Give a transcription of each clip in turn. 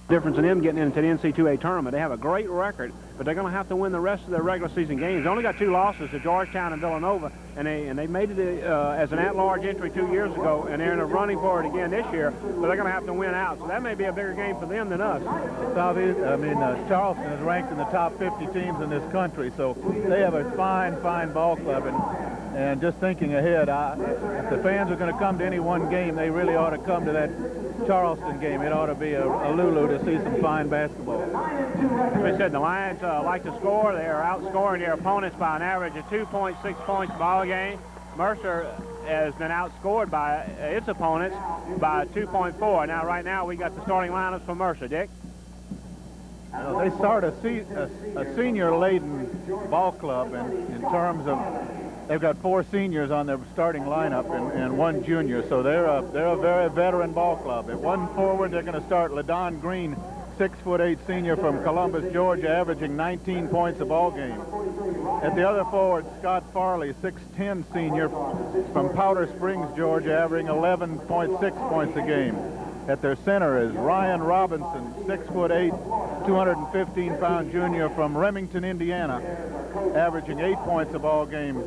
Difference in them getting into the NC2A tournament. They have a great record, but they're going to have to win the rest of their regular season games. They only got 2 losses to Georgetown and Villanova, and they made it as an at-large entry 2 years ago, and they're in a running for it again this year, but they're going to have to win out. So that may be a bigger game for them than us. Charleston is ranked in the top 50 teams in this country, so they have a fine ball club, and just thinking ahead, if the fans are going to come to any one game, they really ought to come to that Charleston game. It ought to be a Lulu to see some fine basketball. As I said, the Lions like to score. They are outscoring their opponents by an average of 2.6 points per game. Mercer has been outscored by its opponents by 2.4. Now, right now, we got the starting lineups for Mercer. Dick? They start a senior-laden ball club in terms of they've got 4 seniors on their starting lineup and 1 junior, so they're a very veteran ball club. At 1 forward, they're going to start LaDon Green, 6'8" senior from Columbus, Georgia, averaging 19 points a ball game. At the other forward, Scott Farley, 6'10" senior from Powder Springs, Georgia, averaging 11.6 points a game. At their center is Ryan Robinson, 6'8", 215-pound junior from Remington, Indiana, averaging 8 points a ball game.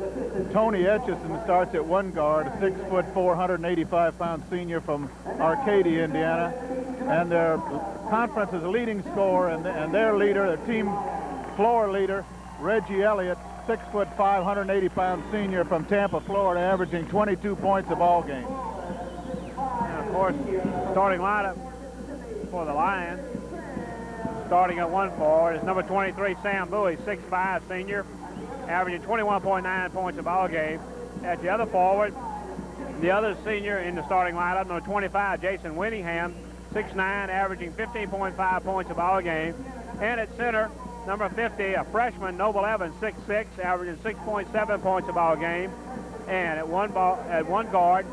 Tony Etchison starts at 1 guard, 6'4", 185-pound senior from Arcadia, Indiana, and their conference's leading scorer and their leader, their team floor leader, Reggie Elliott, 6'5", 180-pound senior from Tampa, Florida, averaging 22 points a ball game. And of course, starting lineup for the Lions, starting at 1 forward, is number 23, Sam Bowie, 6'5", senior, averaging 21.9 points a ball game. At the other forward, the other senior in the starting lineup, number 25, Jason Winningham, 6'9", averaging 15.5 points a ball game. And at center, number 50, a freshman, Noble Evans, 6'6", averaging 6.7 points a ball game. And at one guard,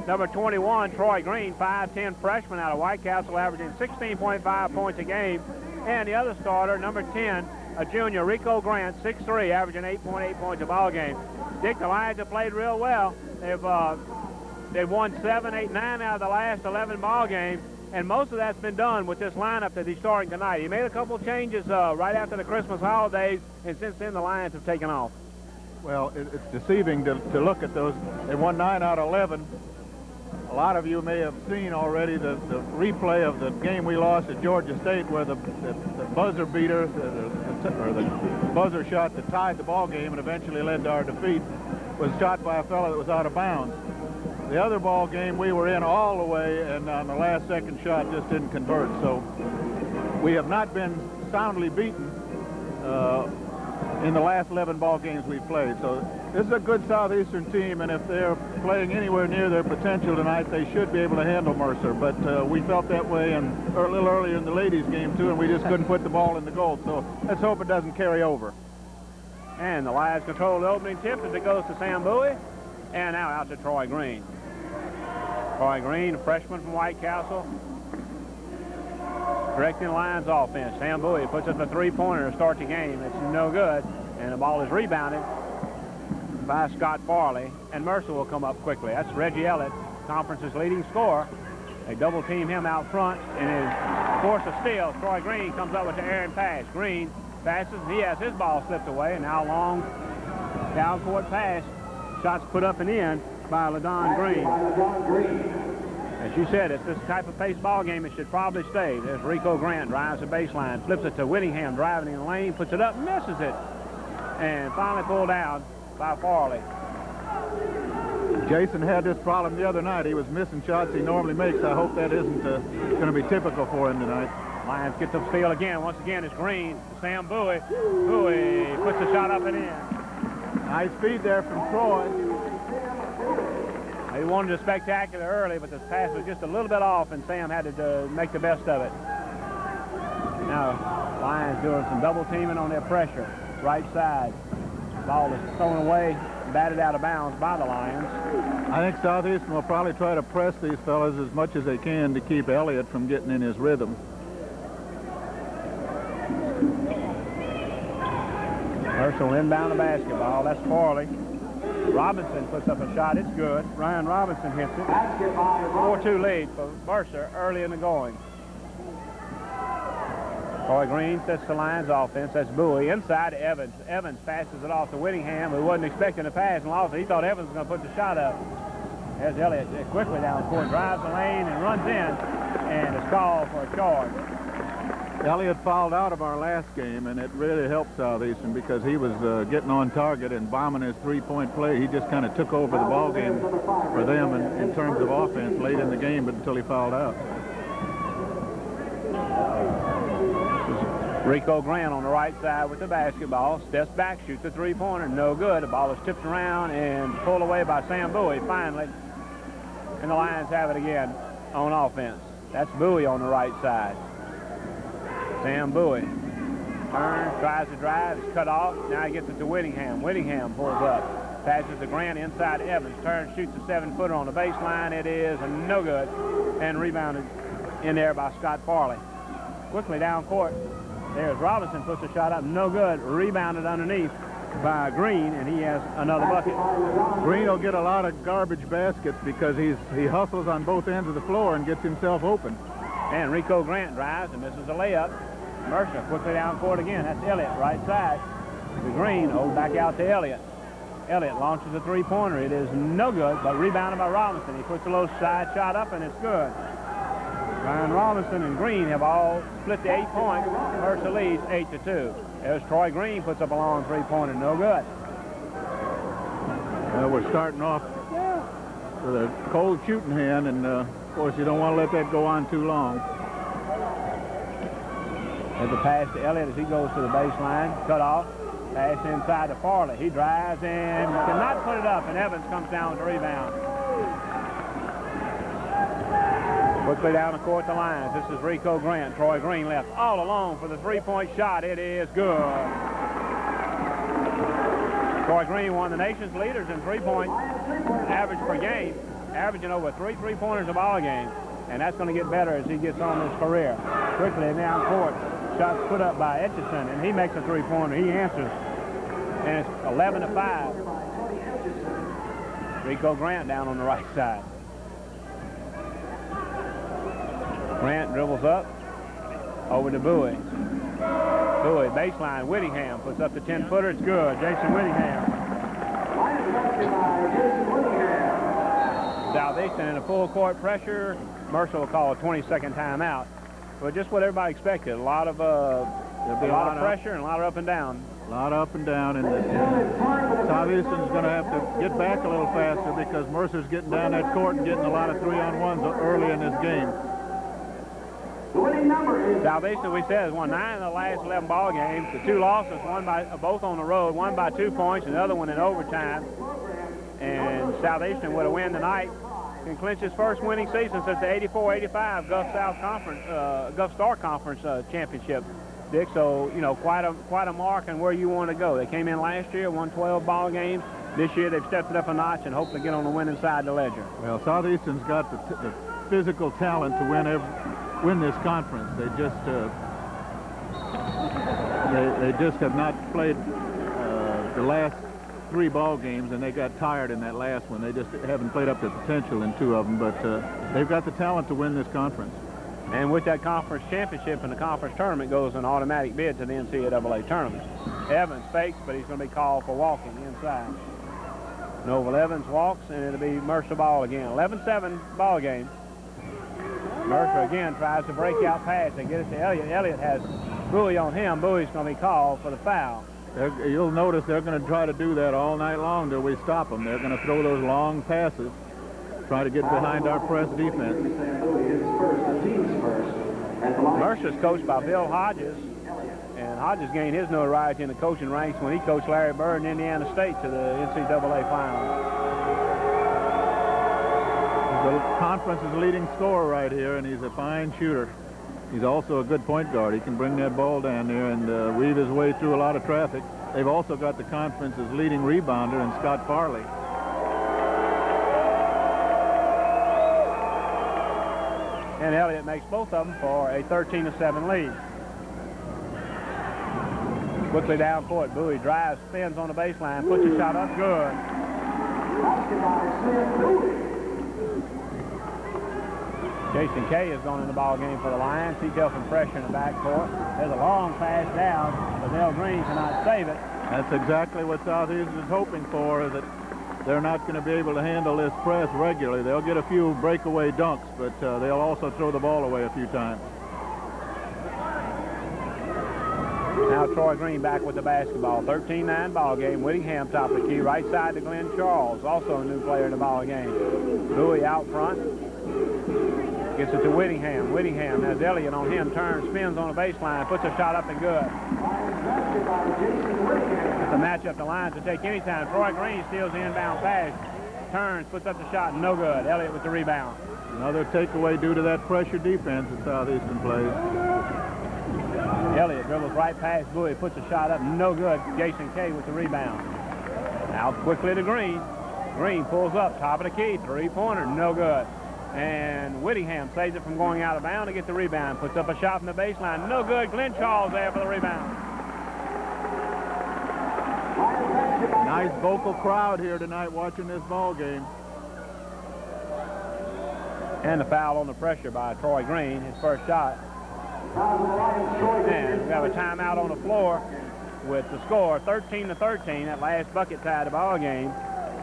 number 21, Troy Green, 5'10", freshman out of White Castle, averaging 16.5 points a game. And the other starter, number 10, a junior, Rico Grant, 6'3", averaging 8.8 points a ball game. Dick, the Lions have played real well. They've won 7, 8, 9 out of the last 11 ball games, and most of that's been done with this lineup that he's starting tonight. He made a couple changes right after the Christmas holidays, and since then the Lions have taken off. Well, it's deceiving to look at those. They won 9 out of 11. A lot of you may have seen already the replay of the game we lost at Georgia State, where the buzzer beater, or the buzzer shot that tied the ball game and eventually led to our defeat, was shot by a fellow that was out of bounds. The other ball game we were in all the way, and on the last second shot just didn't convert. So we have not been soundly beaten in the last 11 ball games we've played. So this is a good Southeastern team, and if they're playing anywhere near their potential tonight, they should be able to handle Mercer. But we felt that way a little earlier in the ladies' game, too, and we just couldn't put the ball in the goal. So let's hope it doesn't carry over. And the Lions control the opening tip as it goes to Sam Bowie, and now out to Troy Green. Troy Green, a freshman from White Castle, directing the Lions offense. Sam Bowie puts up a 3-pointer to start the game. It's no good, and the ball is rebounded by Scott Farley, and Mercer will come up quickly. That's Reggie Elliott, conference's leading scorer. They double-team him out front, and his force of steal, Troy Green comes up with the errant pass. Green passes, he has his ball slipped away, and now long down-court pass. Shots put up and in by LaDon Green. As you said, it's this type of pace ball game, it should probably stay. There's Rico Grant, drives the baseline, flips it to Whittingham, driving in the lane, puts it up, misses it, and finally pulled down by Farley. Jason had this problem the other night. He was missing shots he normally makes. I hope that isn't going to be typical for him tonight. Lions get the steal again. Once again, it's Green. Sam Bowie. Bowie puts the shot up and in. Nice feed there from Troy. He wanted a spectacular early, but the pass was just a little bit off, and Sam had to make the best of it. Now, Lions doing some double teaming on their pressure. Right side. Ball is thrown away, batted out of bounds by the Lions. I think Southeastern will probably try to press these fellas as much as they can to keep Elliott from getting in his rhythm. Mercer will inbound the basketball. That's Farley. Robinson puts up a shot. It's good. Ryan Robinson hits it. 4-2 lead for Mercer early in the going. Troy Green sets the Lions offense. That's Bowie. Inside to Evans. Evans passes it off to Whittingham, who wasn't expecting a pass and lost it. He thought Evans was going to put the shot up. There's Elliott quickly down the court, drives the lane and runs in, and is called for a charge. Elliott fouled out of our last game, and it really helped Southeastern because he was getting on target and bombing his three-point play. He just kind of took over the ball game for them in terms of offense late in the game, but until he fouled out. Rico Grant on the right side with the basketball. Steps back, shoots a three-pointer. No good. The ball is tipped around and pulled away by Sam Bowie finally. And the Lions have it again on offense. That's Bowie on the right side. Sam Bowie turns, tries to drive, is cut off. Now he gets it to Whittingham. Whittingham pulls up, passes to Grant inside to Evans. Turns, shoots a 7-footer on the baseline. It is no good. And rebounded in there by Scott Farley. Quickly down court. There's Robinson, puts a shot up, no good. Rebounded underneath by Green, and he has another bucket. Green will get a lot of garbage baskets because he hustles on both ends of the floor and gets himself open. And Rico Grant drives and misses a layup. Mercer quickly down court again. That's Elliott, right side. To Green, back out to Elliott. Elliott launches a three-pointer. It is no good, but rebounded by Robinson. He puts a little side shot up, and it's good. Ryan Robinson and Green have all split the 8 points. Mercer leads 8-2. There's Troy Green, puts up a long three-pointer, no good. Well, we're starting off with a cold shooting hand, and of course you don't want to let that go on too long. There's a pass to Elliott as he goes to the baseline, cut off. Pass inside to Farley. He drives and cannot put it up, and Evans comes down with the rebound. Quickly down the court, the Lions. This is Rico Grant. Troy Green left all alone for the three-point shot. It is good. Troy Green, one of the nation's leaders in three-point average per game, averaging over 3 three-pointers a ball game. And that's going to get better as he gets on his career. Quickly down court. Shots put up by Etchison, and he makes a three-pointer. He answers. And it's 11-5. Rico Grant down on the right side. Grant dribbles up, over to Bowie. Bowie, baseline, Whittingham puts up the 10-footer. It's good. Jason Whittingham. Southeastern in a full court pressure. Mercer will call a 20-second timeout. But just what everybody expected. A lot of pressure and a lot of up and down. A lot up and down, and Southeastern's going to have to get back a little faster because Mercer's getting down that court and getting a lot of 3-on-1s early in this game. Southeastern, we said, has won 9 of the last 11 ball games. The 2 losses, one by both on the road, one by 2 points, and the other one in overtime. And Southeastern with a win tonight can clinch his first winning season since the 84-85 Gulf Star Conference championship. Dick, so you know, quite a mark on where you want to go. They came in last year, won 12 ball games. This year they've stepped it up a notch and hope to get on the winning side of the ledger. Well, Southeastern's got the physical talent to win this conference. They just have not played the last 3 ball games, and they got tired in that last one. They just haven't played up their potential in 2 of them, but they've got the talent to win this conference. And with that conference championship and the conference tournament goes an automatic bid to the NCAA tournament. Evans fakes, but he's going to be called for walking inside. Noble Evans walks, and it'll be Mercer ball again. 11-7 ball game. Mercer again tries to break out pass. They get it to Elliott. Elliott has Bowie on him. Bowie's going to be called for the foul. You'll notice they're going to try to do that all night long till we stop them. They're going to throw those long passes, try to get behind our press defense. Mercer's coached by Bill Hodges, and Hodges gained his notoriety in the coaching ranks when he coached Larry Bird in Indiana State to the NCAA finals. The conference's leading scorer right here, and he's a fine shooter. He's also a good point guard. He can bring that ball down there and weave his way through a lot of traffic. They've also got the conference's leading rebounder in Scott Farley. And Elliott makes both of them for a 13-7 lead. Quickly down court, Bowie drives, spins on the baseline, puts a shot up, good. Jason Kay has gone in the ball game for the Lions. He's helping pressure in the backcourt. There's a long pass down, but Dale Green cannot save it. That's exactly what Southeastern is hoping for, that they're not going to be able to handle this press regularly. They'll get a few breakaway dunks, but they'll also throw the ball away a few times. Now Troy Green back with the basketball. 13-9 ball game. Whittingham top of the key. Right side to Glenn Charles, also a new player in the ball game. Bowie out front. Gets it to Whittingham. Whittingham has Elliott on him. Turns, spins on the baseline. Puts a shot up and good. It's a matchup the Lions to take any time. Troy Green steals the inbound pass. Turns, puts up the shot. No good. Elliott with the rebound. Another takeaway due to that pressure defense that Southeastern plays. Elliott dribbles right past Bowie. Puts a shot up. No good. Jason Kay with the rebound. Out quickly to Green. Green pulls up. Top of the key. Three-pointer. No good. And Whittingham saves it from going out of bounds to get the rebound. Puts up a shot from the baseline. No good. Glenn Charles there for the rebound. Nice vocal crowd here tonight watching this ball game. And the foul on the pressure by Troy Green, his first shot. And we have a timeout on the floor with the score 13-13. That last bucket tied the ball game.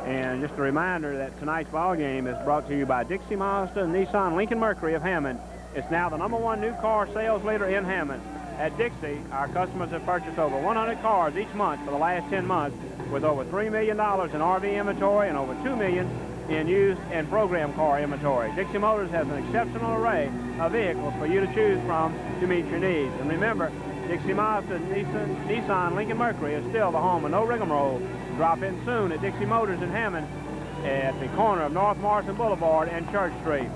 And just a reminder that tonight's ball game is brought to you by Dixie Mazda and Nissan Lincoln Mercury of Hammond. It's now the #1 new car sales leader in Hammond. At Dixie, our customers have purchased over 100 cars each month for the last 10 months, with over $3 million in RV inventory and over $2 million in used and program car inventory. Dixie Motors has an exceptional array of vehicles for you to choose from to meet your needs. And remember, Dixie Mazda and Nissan Lincoln Mercury is still the home of no rigmarole. Drop in soon at Dixie Motors in Hammond at the corner of North Morrison Boulevard and Church Street.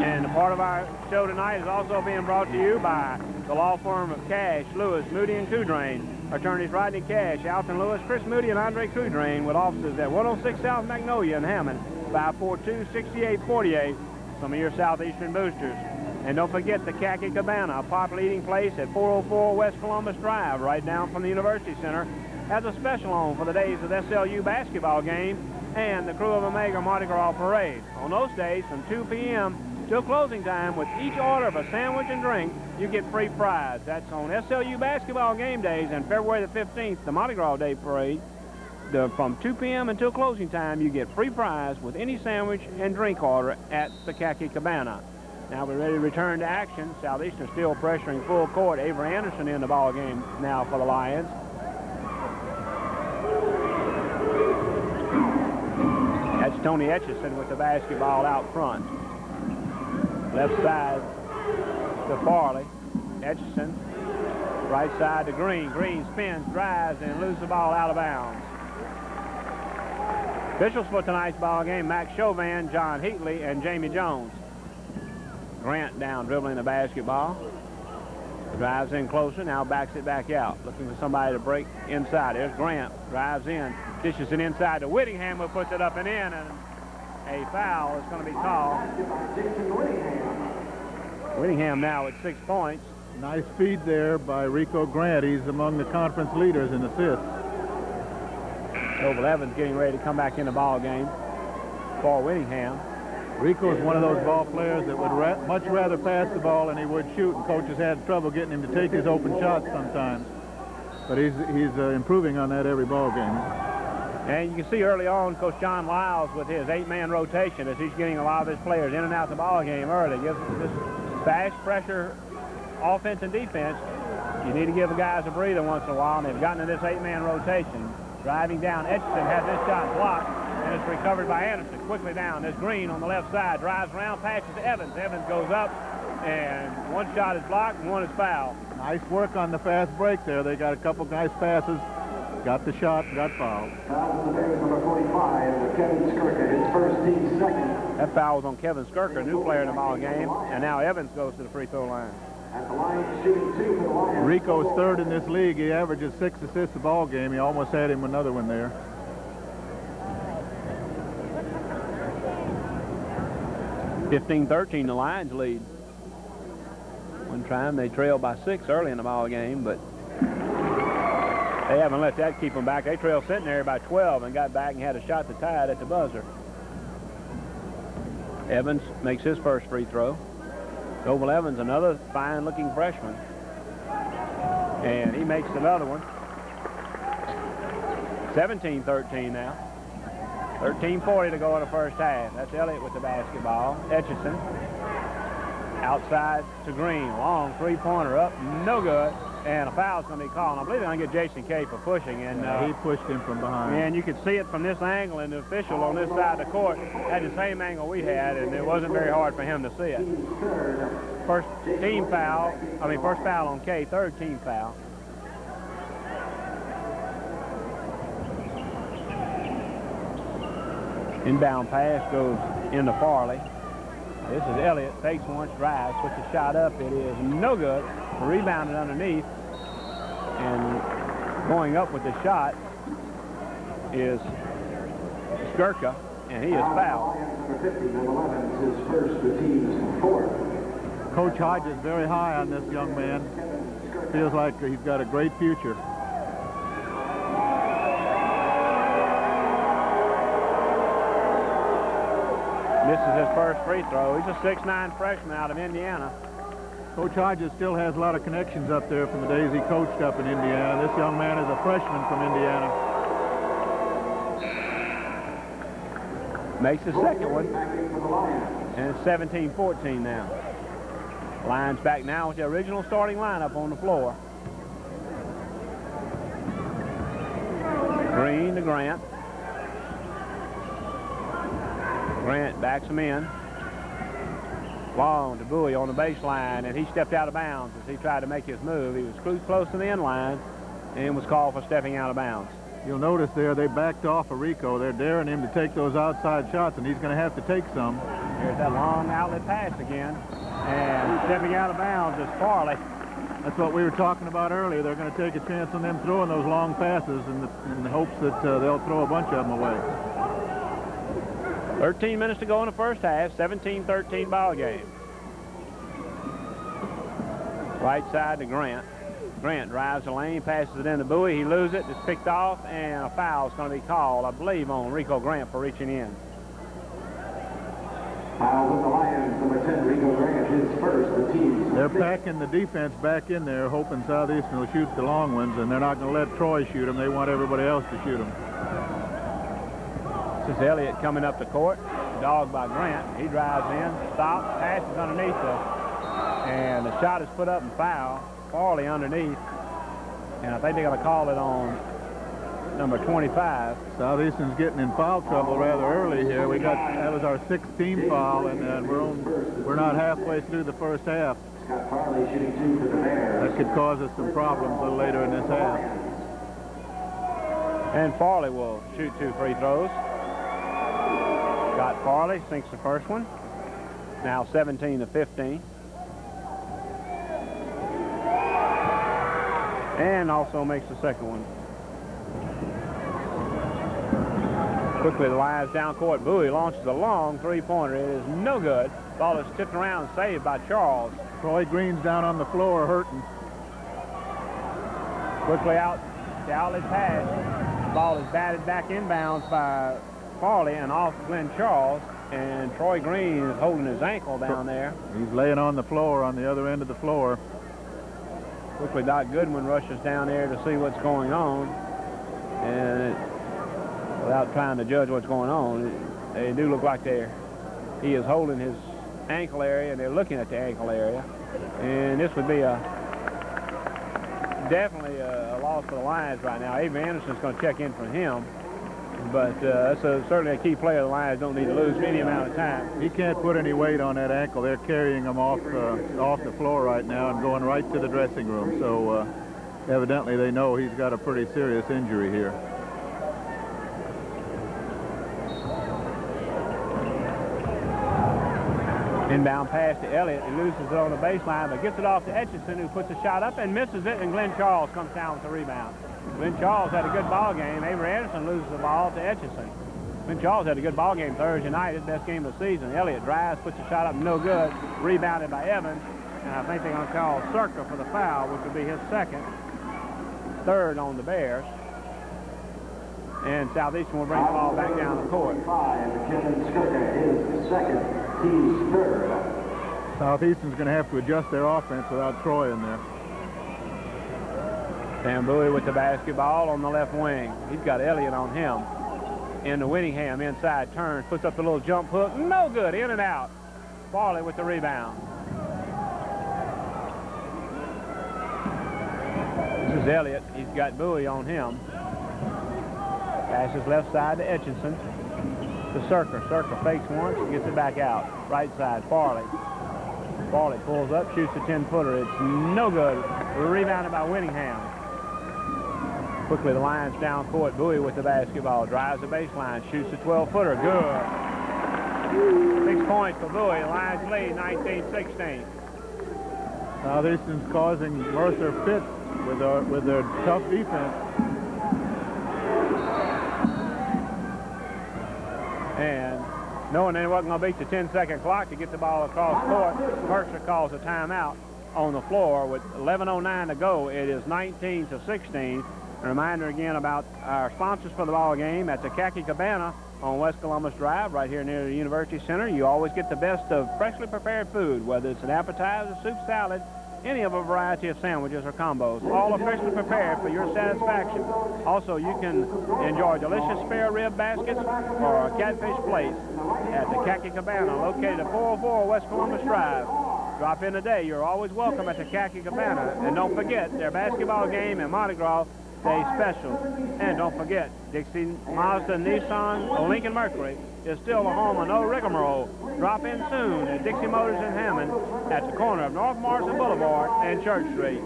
And a part of our show tonight is also being brought to you by the law firm of Cash, Lewis, Moody, and Coudrain. Attorneys Rodney Cash, Alton Lewis, Chris Moody, and Andre Coudrain, with offices at 106 South Magnolia in Hammond, 542-6848. Some of your Southeastern boosters. And don't forget the Khaki Cabana, a popular eating place at 404 West Columbus Drive, right down from the University Center, has a special on for the days of SLU basketball game and the Crew of Omega Mardi Gras parade. On those days, from 2 p.m. till closing time, with each order of a sandwich and drink, you get free fries. That's on SLU basketball game days and February the 15th, the Mardi Gras Day parade. From 2 p.m. until closing time, you get free fries with any sandwich and drink order at the Khaki Cabana. Now we're ready to return to action. Southeastern still pressuring full court. Avery Anderson in the ball game now for the Lions. That's Tony Etchison with the basketball out front. Left side to Farley. Etchison. Right side to Green. Green spins, drives, and loses the ball out of bounds. Officials for tonight's ball game: Max Chauvin, John Heatley, and Jamie Jones. Grant down dribbling the basketball. Drives in closer, now backs it back out. Looking for somebody to break inside. There's Grant, drives in, dishes it inside to Whittingham, who puts it up and in, and a foul is going to be called. Whittingham now at 6 points. Nice feed there by Rico Grant. He's among the conference leaders in assists. Noble Evans getting ready to come back in the ball game for Whittingham. Rico is one of those ball players that would much rather pass the ball than he would shoot, and coaches had trouble getting him to take his open shots sometimes. But he's improving on that every ball game. And you can see early on Coach John Lyles with his 8-man rotation as he's getting a lot of his players in and out the ball game early. Gives this fast pressure offense and defense. You need to give the guys a breather once in a while, and they've gotten to this 8-man rotation. Driving down, Etchison has this shot blocked, and it's recovered by Anderson. Quickly down, there's Green on the left side. Drives around, passes to Evans. Evans goes up, and one shot is blocked and one is fouled. Nice work on the fast break there. They got a couple nice passes, got the shot, got fouled. Number 45, Kevin Skirka, his first team second. That foul was on Kevin Skirka, new player in the ball game, and now Evans goes to the free throw line. At the line, shooting 2 for the Lions. Rico's third in this league. He averages 6 assists a ball game. He almost had him another one there. 15-13, the Lions lead. One time they trailed by 6 early in the ball game, but They haven't let that keep them back. They trailed sitting there by 12 and got back and had a shot to tie it at the buzzer. Evans makes his first free throw. Noble Evans, another fine-looking freshman. And he makes another one. 17-13 now. 13:40 to go in the first half. That's Elliott with the basketball. Etchison outside to Green. Long three-pointer up, no good. And a foul's going to be called. I believe they're going to get Jason Kay for pushing. And he pushed him from behind. And you could see it from this angle, and the official on this side of the court had the same angle we had, and it wasn't very hard for him to see it. First foul on Kay, third team foul. Inbound pass goes into Farley. This is Elliott, fakes once, drives, puts a shot up. It is no good. Rebounded underneath. And going up with the shot is Skirka, and he is fouled. His first, the team's fourth. Coach Hodge is very high on this young man. Feels like he's got a great future. This is his first free throw. He's a 6'9" freshman out of Indiana. Coach Hodges still has a lot of connections up there from the days he coached up in Indiana. This young man is a freshman from Indiana. Makes his second one. And it's 17-14 now. Lions back now with the original starting lineup on the floor. Green to Grant. Grant backs him in. Long to Bowie on the baseline, and he stepped out of bounds as he tried to make his move. He was close to the end line and was called for stepping out of bounds. You'll notice there they backed off of Rico. They're daring him to take those outside shots, and he's going to have to take some. Here's that long outlet pass again. And stepping out of bounds is Farley. That's what we were talking about earlier. They're going to take a chance on them throwing those long passes in the hopes that they'll throw a bunch of them away. 13 minutes to go in the first half, 17-13 ball game. Right side to Grant. Grant drives the lane, passes it into Bowie. He loses it, it's picked off, and a foul is going to be called, I believe, on Rico Grant for reaching in. Foul with the Lions, number 10, Rico Grant, his first, the team's. They're packing the defense back in there, hoping Southeastern will shoot the long ones, and they're not going to let Troy shoot them. They want everybody else to shoot them. This is Elliott coming up the court, dogged by Grant. He drives in, stops, passes underneath and the shot is put up and foul. Farley underneath, and I think they're going to call it on number 25. Southeastern's getting in foul trouble rather early here. That was our 6th team foul, and we're not halfway through the first half. Scott Farley shooting 2 for the Bears. That could cause us some problems a little later in this half. And Farley will shoot 2 free throws. Scott Farley sinks the first one. Now 17-15. And also makes the second one. Quickly the Lions down court. Bowie launches a long three-pointer. It is no good. Ball is tipped around and saved by Charles. Troy Green's down on the floor hurting. Quickly out the outlet pass. Ball is batted back inbounds by Farley and off Glenn Charles. And Troy Green is holding his ankle down there. He's laying on the floor on the other end of the floor. Quickly, Doc Goodwin rushes down there to see what's going on. And without trying to judge what's going on, they do look like he is holding his ankle area, and they're looking at the ankle area. And this would be definitely a loss for the Lions right now. Avery Anderson's going to check in for him. But that's certainly a key player the Lions don't need to lose for any amount of time. He can't put any weight on that ankle. They're carrying him off the floor right now and going right to the dressing room. So evidently they know he's got a pretty serious injury here. Inbound pass to Elliott. He loses it on the baseline, but gets it off to Etchison, who puts a shot up and misses it, and Glenn Charles comes down with the rebound. Glenn Charles had a good ball game. Avery Anderson loses the ball to Etchison. Glenn Charles had a good ball game Thursday night, his best game of the season. Elliott drives, puts a shot up, no good. Rebounded by Evans, and I think they're going to call Circa for the foul, which would be his second. third on the Bears. And Southeastern will bring the ball back down the court. Kevin Skirka is second. He's third. Southeastern's going to have to adjust their offense without Troy in there. Sam Bowie with the basketball on the left wing. He's got Elliott on him. Into Winningham, inside turns, puts up the little jump hook. No good, in and out. Farley with the rebound. This is Elliott. He's got Bowie on him. Passes left side to Etchison. To Circa. Circa fakes once, gets it back out. Right side, Farley. Farley pulls up, shoots a 10-footer. It's no good. Rebounded by Winningham. Quickly the Lions down court. Bowie with the basketball. Drives the baseline. Shoots a 12-footer. Good. 6 points for Bowie. Lions lead 19-16. Southeastern's causing Mercer fits with their tough defense. And knowing they wasn't going to beat the 10-second clock to get the ball across court, Mercer calls a timeout on the floor with 11:09 to go. It is 19-16. A reminder again about our sponsors for the ball game at the Khaki Cabana on West Columbus Drive, right here near the University Center. You always get the best of freshly prepared food, whether it's an appetizer, soup, salad, any of a variety of sandwiches or combos. All are freshly prepared for your satisfaction. Also, you can enjoy delicious spare rib baskets or a catfish plates at the Khaki Cabana, located at 404 West Columbus Drive. Drop in today. You're always welcome at the Khaki Cabana. And don't forget their basketball game and Mardi Gras Day special. And don't forget, Dixie, Mazda, Nissan, Lincoln Mercury is still the home of no rigmarole. Drop in soon at Dixie Motors in Hammond at the corner of North Morrison Boulevard and Church Street.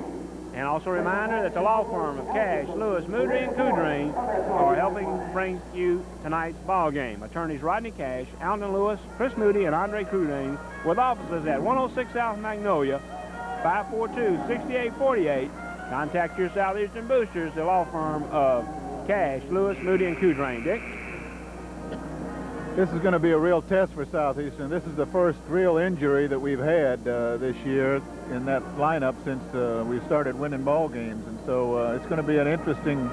And also a reminder that the law firm of Cash, Lewis, Moody, and Coudray are helping bring you tonight's ball game. Attorneys Rodney Cash, Alton Lewis, Chris Moody, and Andre Coudray with offices at 106 South Magnolia, 542-6848. Contact your Southeastern boosters, the law firm of Cash, Lewis, Moody, and Coudray. Dick? This is going to be a real test for Southeastern. This is the first real injury that we've had this year in that lineup since we started winning ball games. And so it's going to be an interesting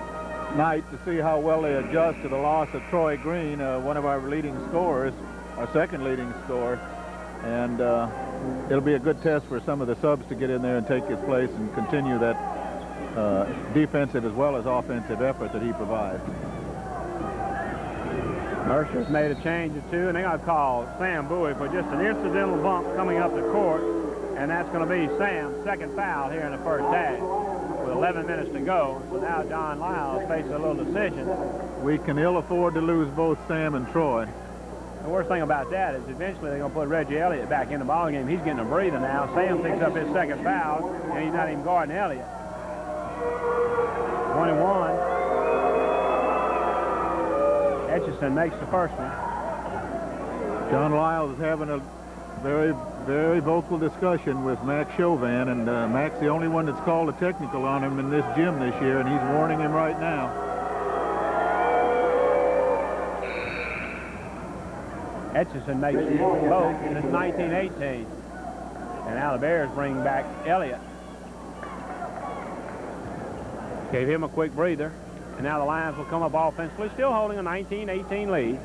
night to see how well they adjust to the loss of Troy Green, one of our leading scorers, our second leading scorer. And it'll be a good test for some of the subs to get in there and take his place and continue that defensive as well as offensive effort that he provides. Mercer's made a change or two, and they're going to call Sam Bowie for just an incidental bump coming up the court, and that's going to be Sam's second foul here in the first half with 11 minutes to go. So now John Lyles faces a little decision. We can ill afford to lose both Sam and Troy. The worst thing about that is eventually they're going to put Reggie Elliott back in the ballgame. He's getting a breather now. Sam picks up his second foul, and he's not even guarding Elliott. 21. Etchison makes the first one. John Lyles is having a very, very vocal discussion with Max Chauvin, and Max the only one that's called a technical on him in this gym this year, and he's warning him right now. Etchison makes both, and it's 19-18. And now the Bears bring back Elliott. Gave him a quick breather. And now the Lions will come up offensively, still holding a 19-18 lead.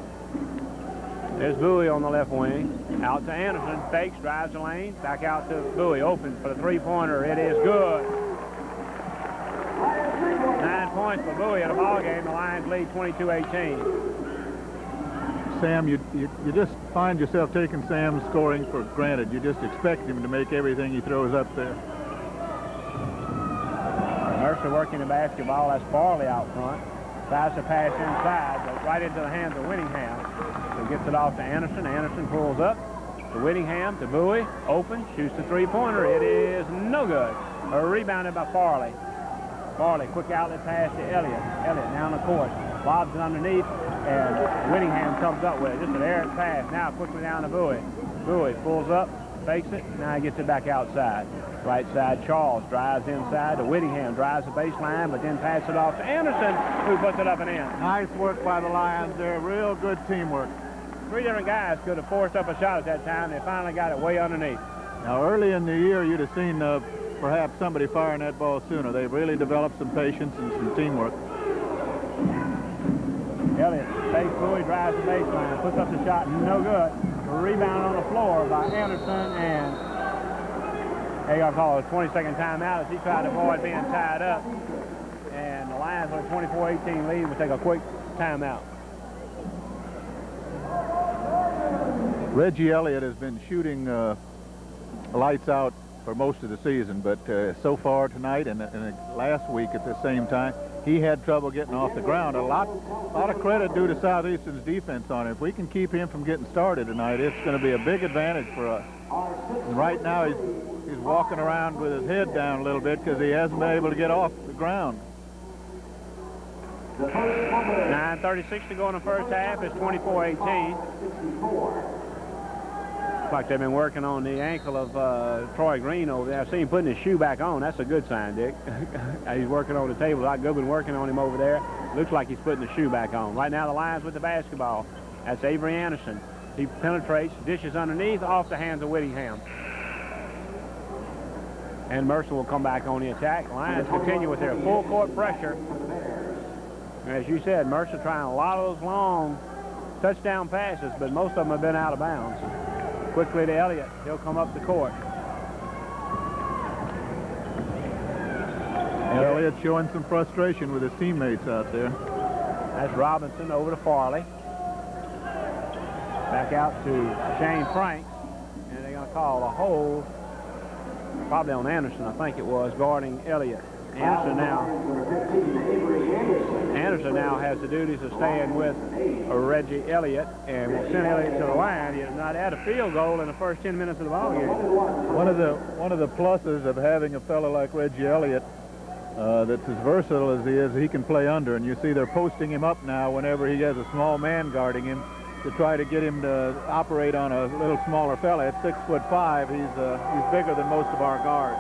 There's Bowie on the left wing. Out to Anderson. Fakes, drives the lane. Back out to Bowie. Open for the three-pointer. It is good. 9 points for Bowie in the ballgame. The Lions lead 22-18. Sam, you just find yourself taking Sam's scoring for granted. You just expect him to make everything he throws up there. Mercer working the basketball. That's Farley out front. Tries to pass inside, but right into the hands of Winningham. So gets it off to Anderson. Anderson pulls up to Winningham, to Bowie. Open, shoots the three-pointer. It is no good. Rebounded by Farley. Farley, quick outlet pass to Elliott. Elliott down the court. Lobs it underneath, and Winningham comes up with it. Just an errant pass. Now quickly down to Bowie. Bowie pulls up, fakes it. Now he gets it back outside. Right side, Charles drives inside to Whittingham, drives the baseline, but then passes it off to Anderson, who puts it up and in. Nice work by the Lions there. Real good teamwork. Three different guys could have forced up a shot at that time. They finally got it way underneath. Now, early in the year, you'd have seen perhaps somebody firing that ball sooner. They've really developed some patience and some teamwork. Elliott takes Bowie, drives the baseline, puts up the shot, no good. Rebound on the floor by Anderson, and they got to call it a 20-second timeout as he tried to avoid being tied up. And the Lions with a 24-18 lead will take a quick timeout. Reggie Elliott has been shooting lights out for most of the season, but so far tonight and last week at the same time, he had trouble getting off the ground. A lot of credit due to Southeastern's defense on it. If we can keep him from getting started tonight, it's going to be a big advantage for us. And right now, he's walking around with his head down a little bit because he hasn't been able to get off the ground. 9:36 to go in the first half. It's 24-18. Looks like they've been working on the ankle of Troy Green over there. I've seen him putting his shoe back on. That's a good sign, Dick. He's working on the table. I've been working on him over there. Looks like he's putting the shoe back on. Right now, the Lions with the basketball. That's Avery Anderson. He penetrates, dishes underneath, off the hands of Whittingham. And Mercer will come back on the attack. Lions continue with their full court pressure. As you said, Mercer trying a lot of those long touchdown passes, but most of them have been out of bounds. Quickly to Elliott. He'll come up the court. Elliott showing some frustration with his teammates out there. That's Robinson over to Farley. Back out to Shane Franks. And they're going to call a hold, probably on Anderson, I think it was, guarding Elliott. Anderson now has the duties of staying with Reggie Elliott, and will send Elliott to the line. He has not had a field goal in the first 10 minutes of the ball game. One of the pluses of having a fellow like Reggie Elliott that's as versatile as he is, he can play under, and you see they're posting him up now whenever he has a small man guarding him to try to get him to operate on a little smaller fella. At 6'5", he's bigger than most of our guards.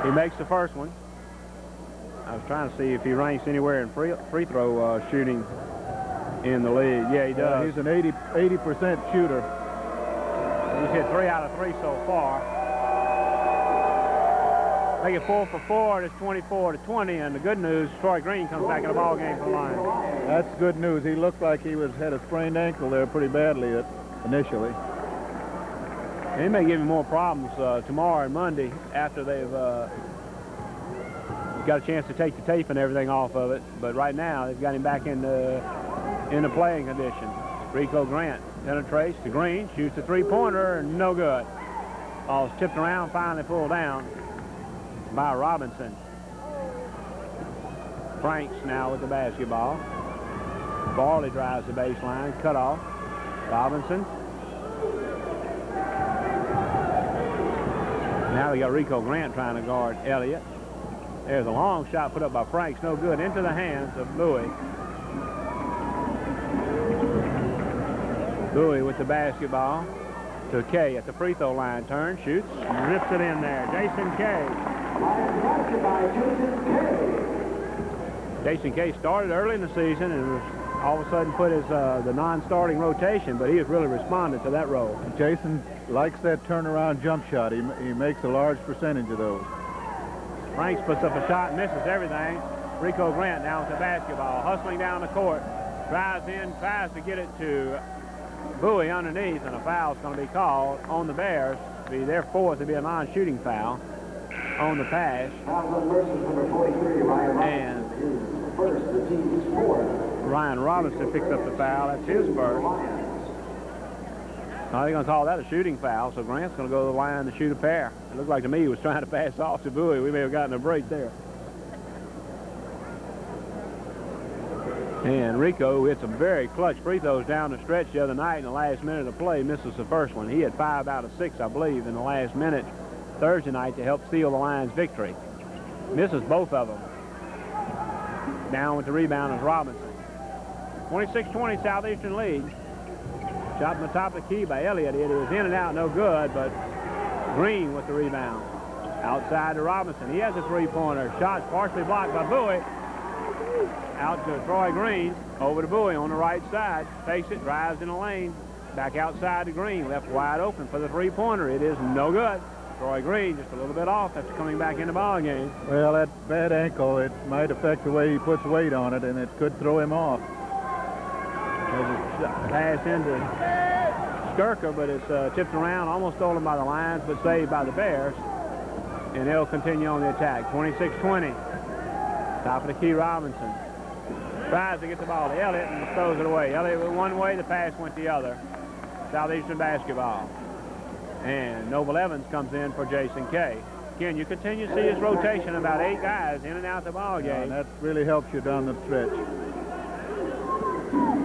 He makes the first one. I was trying to see if he ranks anywhere in free throw shooting in the league. Yeah, he does. He's an 80% shooter. He's hit 3 out of 3 so far. Make it 4 for 4. It's 24-20. And the good news, Troy Green comes back in the ball game for the Lions. That's good news. He looked like he had a sprained ankle there pretty badly initially. He may give him more problems tomorrow and Monday after they've got a chance to take the tape and everything off of it. But right now, they've got him back in the playing condition. Rico Grant penetrates to Green, shoots a three-pointer, no good. Ball's tipped around, finally pulled down by Robinson. Franks now with the basketball. Farley drives the baseline, cut off. Robinson. Now they got Rico Grant trying to guard Elliott. There's a long shot put up by Franks, no good, into the hands of Bowie. Bowie with the basketball to Kay at the free throw line. Turns, shoots, rips it in there. Jason Kay. Jason Kay started early in the season and was all of a sudden put his the non-starting rotation, but he has really responded to that role. Jason likes that turnaround jump shot. He makes a large percentage of those. Franks puts up a shot, misses everything. Rico Grant now with the basketball, hustling down the court, drives in, tries to get it to Bowie underneath, and a foul's going to be called on the Bears. Be their fourth to be a non-shooting foul on the pass. And Ryan Robinson picks up the foul. That's his first. Now they're going to call that a shooting foul, so Grant's going to go to the line to shoot a pair. It looked like to me he was trying to pass off to Bowie. We may have gotten a break there. And Rico hit some very clutch free throws down the stretch the other night in the last minute of play. Misses the first one. He had 5 out of 6, I believe, in the last minute Thursday night to help seal the Lions' victory. Misses both of them. Down with the rebound is Robinson. 26-20 Southeastern lead. Shot from the top of the key by Elliott. It was in and out, no good, but Green with the rebound. Outside to Robinson. He has a three-pointer. Shot partially blocked by Bowie. Out to Troy Green, over to Bowie on the right side. Takes it, drives in the lane. Back outside to Green, left wide open for the three-pointer. It is no good. Troy Green just a little bit off after coming back in the ball game. Well, that bad ankle, it might affect the way he puts weight on it, and it could throw him off. There's a pass into Skirka, but it's tipped around, almost stolen by the Lions, but saved by the Bears. And they'll continue on the attack. 26-20. Top of the key, Robinson. Tries to get the ball to Elliott and throws it away. Elliott went one way, the pass went the other. Southeastern basketball. And Noble Evans comes in for Jason Kay. Again, you continue to see this rotation, about 8 guys in and out the ball game. And that really helps you down the stretch.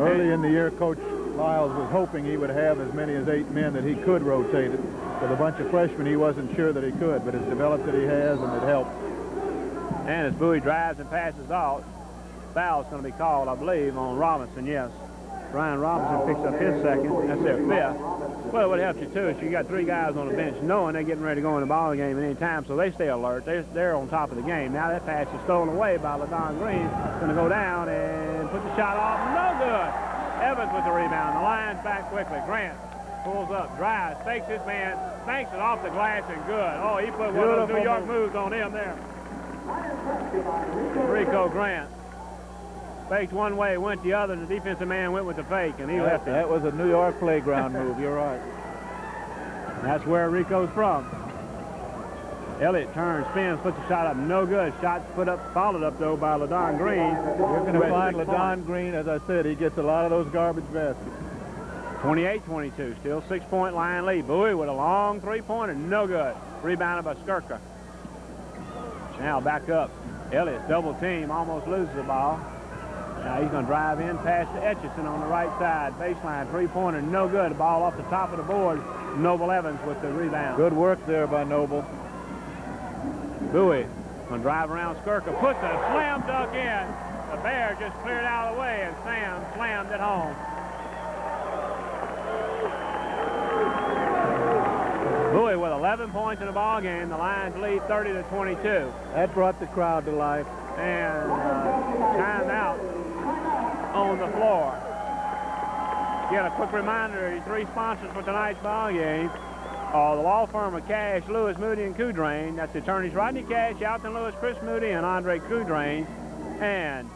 Early in the year, Coach Lyles was hoping he would have as many as 8 men that he could rotate it. With a bunch of freshmen, he wasn't sure that he could, but it's developed that he has, and it helps. And as Bowie drives and passes out, foul's going to be called, I believe, on Robinson, yes. Brian Robinson picks up his second. That's their 5th. Well, what helps you, too, is you got 3 guys on the bench knowing they're getting ready to go in the ball game at any time, so they stay alert. They're on top of the game. Now that pass is stolen away by LaDon Green. Going to go down and put the shot off. No good. Evans with the rebound. The Lions back quickly. Grant pulls up, drives, fakes his man, banks it off the glass, and good. Oh, he put one of those New York moves on him there. Rico Grant. Faked one way, went the other, and the defensive man went with the fake, and he left it. That was a New York playground move, you're right. That's where Rico's from. Elliott turns, spins, puts the shot up, no good. Shot put up, followed up, though, by LaDon Green. You're going to find LaDon Green, as I said, he gets a lot of those garbage baskets. 28-22, still 6-point line lead. Bowie with a long three-pointer, no good. Rebounded by Skirka. Now back up. Elliott's double team, almost loses the ball. Now he's going to drive in past to Etchison on the right side. Baseline, three-pointer, no good. Ball off the top of the board. Noble Evans with the rebound. Good work there by Noble. Bowie going to drive around Skirka, puts a slam dunk in. The Bear just cleared out of the way, and Sam slammed it home. Bowie with 11 points in the ball game. The Lions lead 30-22. That brought the crowd to life. And timeout on the floor. Again, a quick reminder, your 3 sponsors for tonight's ball game are the law firm of Cash, Lewis, Moody, and Coudrain. That's the attorneys Rodney Cash, Alton Lewis, Chris Moody, and Andre Coudrain. And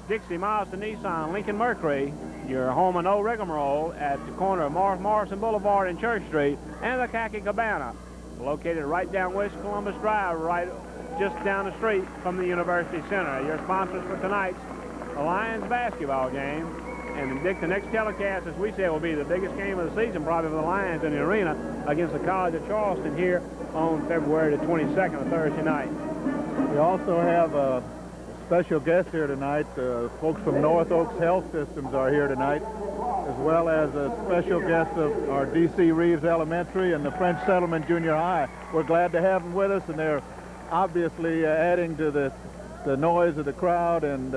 Dixie Mazda Nissan, Lincoln Mercury, your home and no rigmarole at the corner of Morrison Boulevard and Church Street, and the Khaki Cabana, located right down West Columbus Drive, right just down the street from the University Center. Your sponsors for tonight's Lions basketball game. And the next telecast, as we said, will be the biggest game of the season, probably for the Lions in the arena, against the College of Charleston here on February the 22nd, a Thursday night. We also have a special guest here tonight. Folks from North Oaks Health Systems are here tonight, as well as a special guest of our D.C. Reeves Elementary and the French Settlement Junior High. We're glad to have them with us, and they're obviously adding to the noise of the crowd and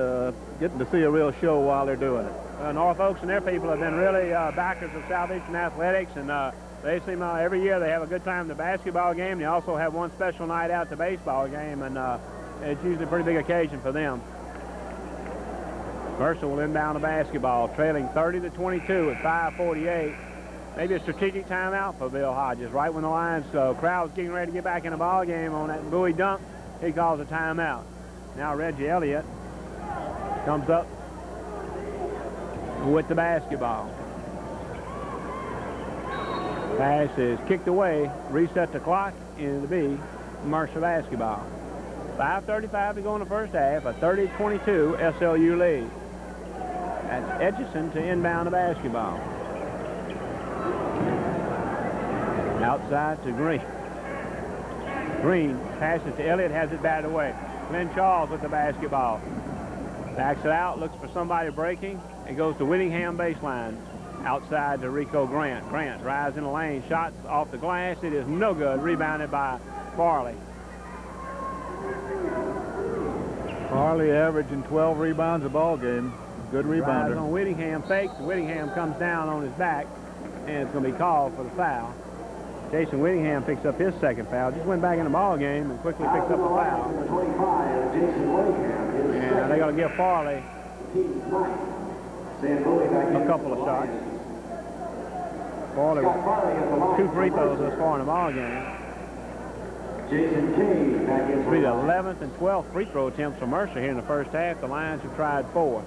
getting to see a real show while they're doing it. North Oaks and their people have been really backers of Southeastern athletics, and they seem every year they have a good time in the basketball game. They also have one special night out at the baseball game, and it's usually a pretty big occasion for them. Mercer will inbound the basketball, trailing 30-22 at 5:48. Maybe a strategic timeout for Bill Hodges. Right when the Lions crowd's getting ready to get back in the ball game on that Bowie dunk, he calls a timeout. Now Reggie Elliott comes up with the basketball. Pass is kicked away, reset the clock, and it'll be Mercer basketball. 5:35 to go in the first half, a 30-22 SLU lead. That's Edgerson to inbound the basketball. Outside to Green. Green passes to Elliott, has it batted away. Glenn Charles with the basketball. Backs it out, looks for somebody breaking. It goes to Whittingham baseline. Outside to Rico Grant. Grant drives in the lane, shots off the glass. It is no good. Rebounded by Farley. Farley averaging 12 rebounds a ball game. Good rebounder. Drives on Whittingham, fakes. Whittingham comes down on his back, and it's going to be called for the foul. Jason Whittingham picks up his second foul. Just went back in the ball game and quickly picks up a foul. And they're going to give Farley a couple of shots. Farley with 2 free throws thus far in the ball game. Jason Kay back in. Be the 11th and 12th free throw attempts for Mercer here in the first half. The Lions have tried 4.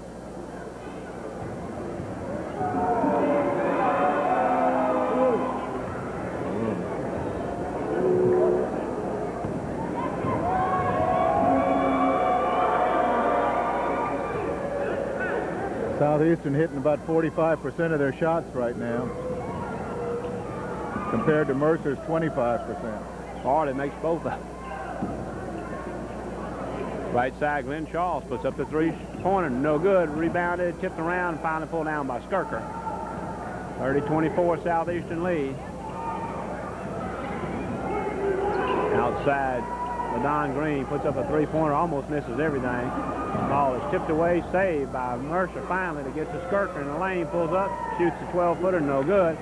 Southeastern hitting about 45% of their shots right now, compared to Mercer's 25%. Farley makes both of them. Right side, Glenn Charles puts up the 3-pointer. No good. Rebounded, tipped around, and finally pulled down by Skirker. 30-24 Southeastern lead. Outside, LaDon Green puts up a 3-pointer, almost misses everything. Ball is tipped away, saved by Mercer finally to get to Skirker in the lane, pulls up, shoots a 12-footer, no good.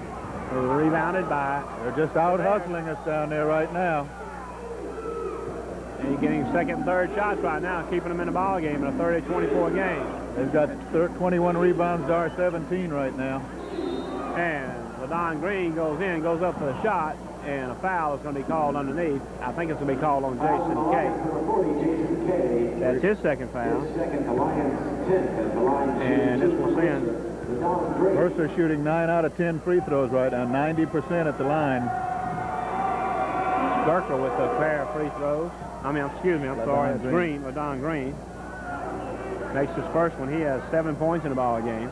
Rebounded by... They're just out hustling us down there right now. And he's getting second and third shots right now, keeping them in the ball game in a 30-24 game. They've got 21 rebounds to our 17 right now. And LaDon Green goes in, goes up for the shot, and a foul is going to be called underneath. I think it's going to be called on Jason Kay. That's his second foul. And this will send... Mercer shooting 9 out of 10 free throws right now, 90% at the line. Skirker with a pair of free throws. Excuse me, I'm sorry, it's Green, LaDon Green. Makes his first one. He has 7 points in the ball game.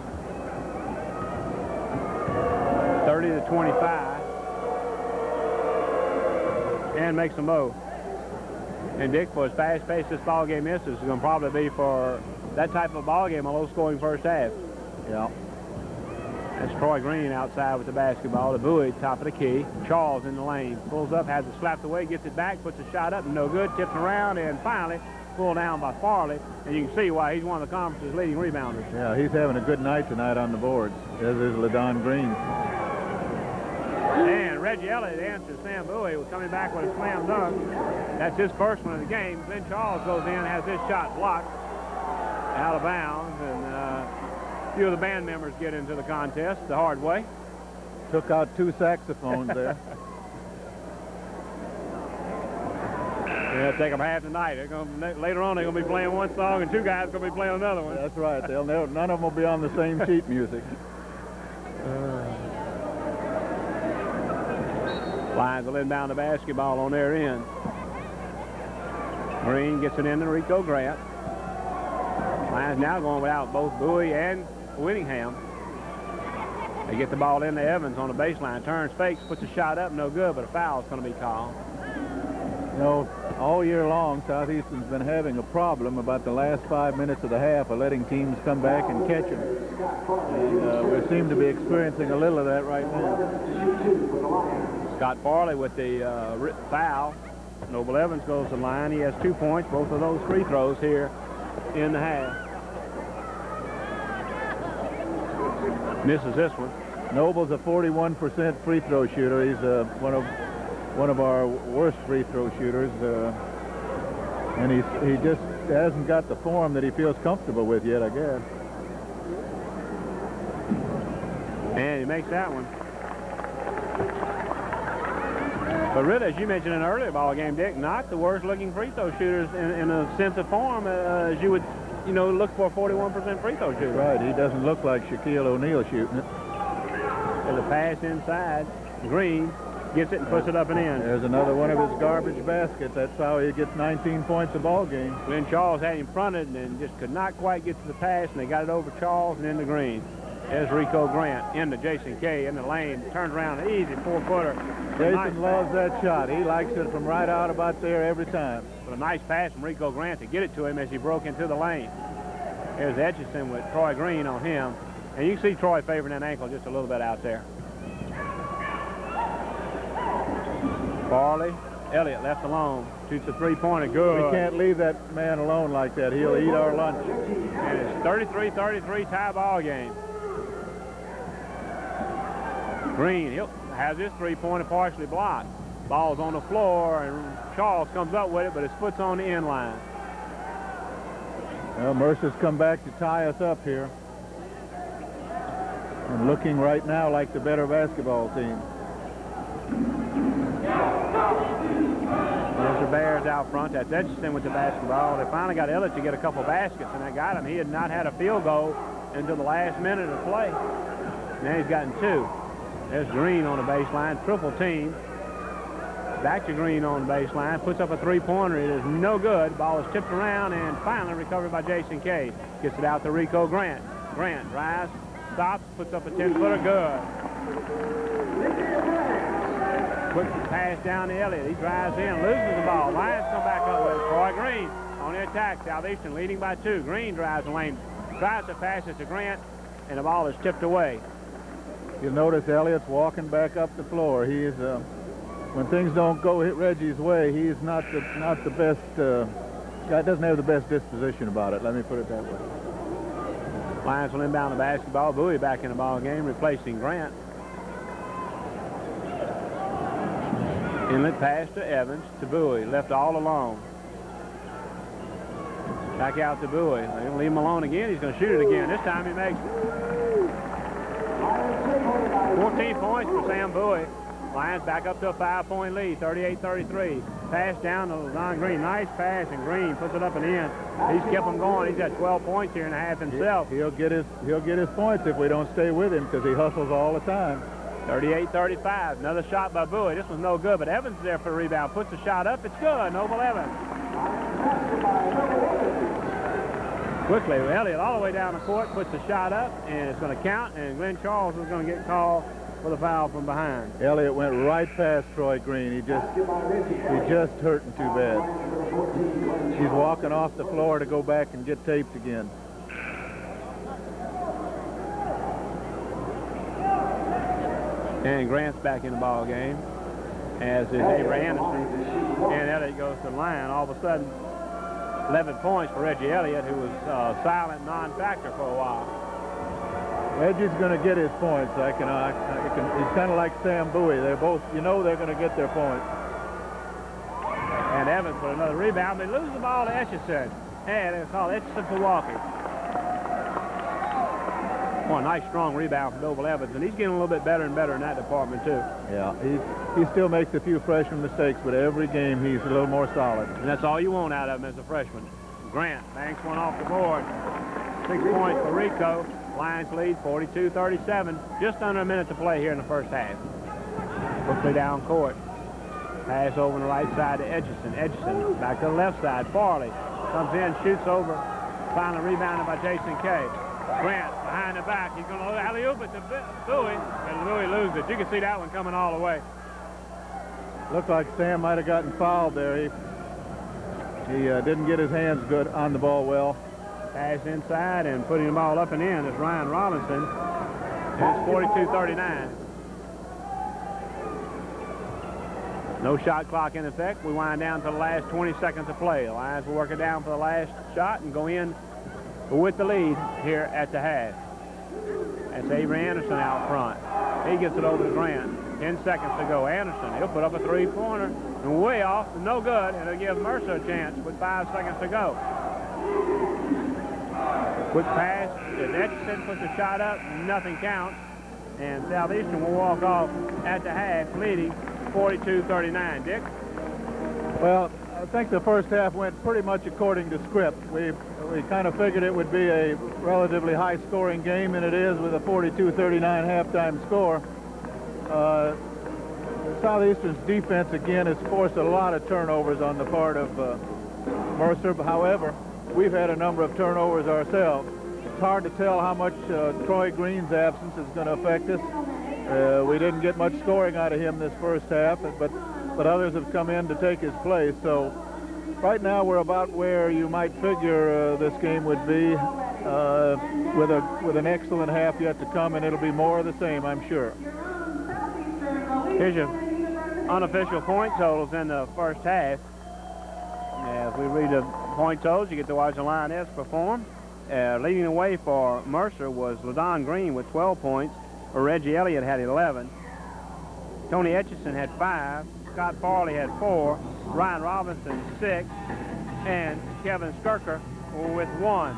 30-25. And makes them both. And Dick, for as fast-paced this ball game is going to probably be for that type of ball game, a low-scoring first half. Yeah. That's Troy Green outside with the basketball. The Bowie, top of the key. Charles in the lane. Pulls up, has it slapped away, gets it back, puts a shot up, no good, tips around, and finally pulled down by Farley. And you can see why he's one of the conference's leading rebounders. Yeah, he's having a good night tonight on the boards, as is LaDon Green. And Reggie Elliott answers Sam Bowie, was coming back with a slam dunk. That's his first one of the game. Glenn Charles goes in, has this shot blocked out of bounds, and a few of the band members get into the contest the hard way. Took out 2 saxophones there. Yeah, take them half the night. Later on, they're going to be playing one song, and 2 guys are going to be playing another one. That's right. None of them will be on the same sheet music. Lions will inbound the basketball on their end. Green gets it into Rico Grant. Lions now going without both Bowie and Winningham. They get the ball into Evans on the baseline. Turns, fakes, puts a shot up, no good, but a foul is going to be called. You know, all year long, Southeastern's been having a problem about the last 5 minutes of the half of letting teams come back and catch them. And we seem to be experiencing a little of that right now. Scott Farley with the foul. Noble Evans goes to the line. He has 2 points, both of those free throws here in the half. Misses this one. Noble's a 41% free throw shooter. He's one of our worst free throw shooters, and he just hasn't got the form that he feels comfortable with yet, I guess. And he makes that one. But really, as you mentioned in an earlier ball game, Dick, not the worst looking free throw shooters in a sense of form as you would, look for a 41% free throw shooter. Right, he doesn't look like Shaquille O'Neal shooting it. There's a pass inside. Green gets it and puts it up and in. There's another one of his garbage baskets. That's how he gets 19 points a ball game. Glenn Charles had him fronted and just could not quite get to the pass, and they got it over Charles and into Green. There's Rico Grant into Jason Kay in the lane. Turns around, an easy 4-footer. Jason loves that shot. He likes it from right out about there every time. But a nice pass from Rico Grant to get it to him as he broke into the lane. There's Etchison with Troy Green on him. And you can see Troy favoring that ankle just a little bit out there. Farley, Elliott left alone. Shoots a 3-pointer, good. We can't leave that man alone like that. He'll eat our lunch. And it's 33-33 tie ball game. Green, he'll has his 3-pointer partially blocked. Ball's on the floor, and Charles comes up with it, but his foot's on the end line. Well, Mercer's come back to tie us up here. And looking right now like the better basketball team. There's the Bears out front. That's Edgerton with the basketball. They finally got Elliott to get a couple baskets, and they got him. He had not had a field goal until the last minute of play. Now he's gotten 2. There's Green on the baseline, triple team. Back to Green on the baseline, puts up a three-pointer. It is no good. Ball is tipped around and finally recovered by Jason Kay. Gets it out to Rico Grant. Grant drives, stops, puts up a 10-footer, good. Quick pass down to Elliott. He drives in, loses the ball. Lions come back up with Troy Green on the attack. Southeastern leading by 2. Green drives the lane, tries to pass it to Grant, and the ball is tipped away. You'll notice Elliott's walking back up the floor. He is, when things don't go Reggie's way, he's not the best. Guy doesn't have the best disposition about it. Let me put it that way. Lions will inbound the basketball. Bowie back in the ball game, replacing Grant. Inlet pass to Evans, to Bowie, left all alone. Back out to Bowie. They're going to leave him alone again. He's going to shoot it again. This time he makes it. 14 points for Sam Bowie. Lions back up to a 5-point lead, 38-33. Pass down to Don Green. Nice pass, and Green puts it up and in. He's kept them going. He's got 12 points here in the half himself. He'll get his points if we don't stay with him, because he hustles all the time. 38-35. Another shot by Bowie. This one's no good, but Evans is there for the rebound. Puts the shot up. It's good. Noble Evans. Quickly, Elliott all the way down the court, puts the shot up, and it's going to count, and Glenn Charles is going to get called for the foul from behind. Elliott went right past Troy Green. He just hurt him too bad. He's walking off the floor to go back and get taped again. And Grant's back in the ball game, as is Avery Anderson. And Elliott goes to the line. All of a sudden, 11 points for Reggie Elliott, who was a silent non-factor for a while. Reggie's going to get his points. He's kind of like Sam Bowie. They're both, they're going to get their points. And Evans with another rebound. They lose the ball to Etchison. And it's called Etchison for walking. Oh, a nice strong rebound from Noble Evans, and he's getting a little bit better and better in that department too. Yeah, he still makes a few freshman mistakes, but every game he's a little more solid. And that's all you want out of him as a freshman. Grant banks one off the board. 6 points for Rico. Lions lead 42-37. Just under a minute to play here in the first half. Quickly down court. Pass over on the right side to Edgerton. Edgerton back to the left side. Farley comes in, shoots over. Finally rebounded by Jason Kay. Grant behind the back. He's going to alley-oop it to Bowie, and Bowie loses it. You can see that one coming all the way. Looked like Sam might have gotten fouled there. He didn't get his hands good on the ball well. Pass inside and putting the ball up and in is Ryan Robinson. It's 42-39. No shot clock in effect. We wind down to the last 20 seconds of play. The Lions will work it down for the last shot and go in with the lead here at the half. That's Avery Anderson out front. He gets it over to Grant. 10 seconds to go. Anderson, he'll put up a three-pointer and way off, no good, and it'll give Mercer a chance with 5 seconds to go. Quick pass. Etchison puts a shot up. Nothing counts. And Southeastern will walk off at the half, leading 42-39. Dick? Well, I think the first half went pretty much according to script. We kind of figured it would be a relatively high-scoring game, and it is with a 42-39 halftime score. Southeastern's defense, again, has forced a lot of turnovers on the part of Mercer. However, we've had a number of turnovers ourselves. It's hard to tell how much Troy Green's absence is going to affect us. We didn't get much scoring out of him this first half, but others have come in to take his place. So right now we're about where you might figure this game would be, with an excellent half yet to come, and it'll be more of the same, I'm sure. Here's your unofficial point totals in the first half. As we read the point totals, you get to watch the Lioness perform. Leading the way for Mercer was LaDon Green with 12 points. Reggie Elliott had 11. Tony Etchison had 5. Scott Farley had 4. Ryan Robinson 6. And Kevin Skirker with 1.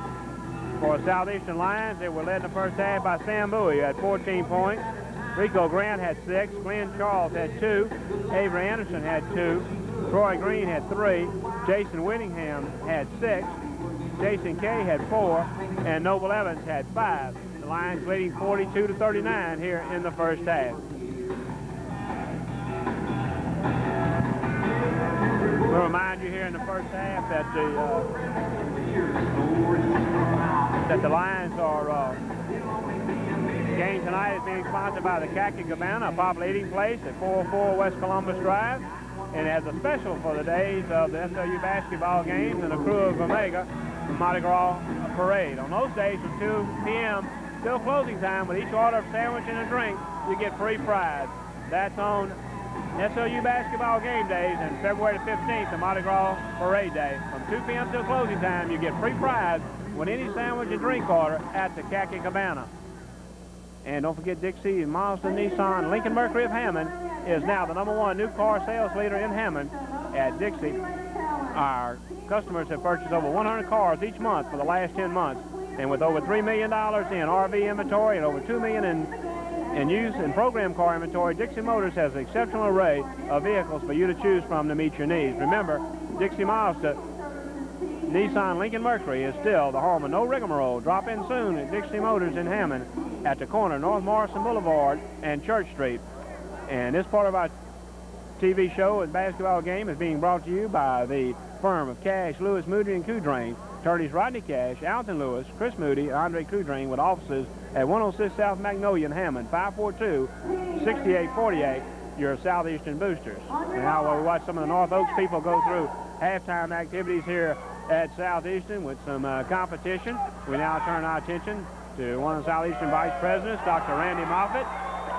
For Southeastern Lions, they were led in the first half by Sam Bowie, who had 14 points. Rico Grant had 6. Glenn Charles had 2. Avery Anderson had 2. Troy Green had 3. Jason Whittingham had 6. Jason Kay had 4. And Noble Evans had 5. The Lions leading 42-39 here in the first half. We'll remind you here in the first half that the Lions are game tonight is being sponsored by the Khaki Cabana, a popular eating place at 404 West Columbus Drive, and as a special for the days of the SLU basketball games and the crew of Omega Mardi Gras parade. On those days from 2 p.m. till closing time, with each order of sandwich and a drink, you get free fries. That's on SLU basketball game days and February the 15th, the Mardi Gras parade day. From 2 p.m. till closing time, you get free fries with any sandwich and drink order at the Khaki Cabana. And don't forget, Dixie Mazda Nissan Lincoln Mercury of Hammond is now the #1 new car sales leader in Hammond at Dixie. Our customers have purchased over 100 cars each month for the last 10 months. And with over $3 million in RV inventory and over $2 million in used and program car inventory, Dixie Motors has an exceptional array of vehicles for you to choose from to meet your needs. Remember, Dixie Mazda Nissan Lincoln Mercury is still the home of no rigmarole. Drop in soon at Dixie Motors in Hammond at the corner of North Morrison Boulevard and Church Street. And this part of our TV show and basketball game is being brought to you by the firm of Cash, Lewis, Moody, and Coudrain. Attorneys Rodney Cash, Alton Lewis, Chris Moody, and Andre Coudrain, with offices at 106 South Magnolia in Hammond, 542-6848, your Southeastern Boosters. And now we'll watch some of the North Oaks people go through halftime activities here at Southeastern with some competition. We now turn our attention to one of the Southeastern Vice Presidents, Dr. Randy Moffitt,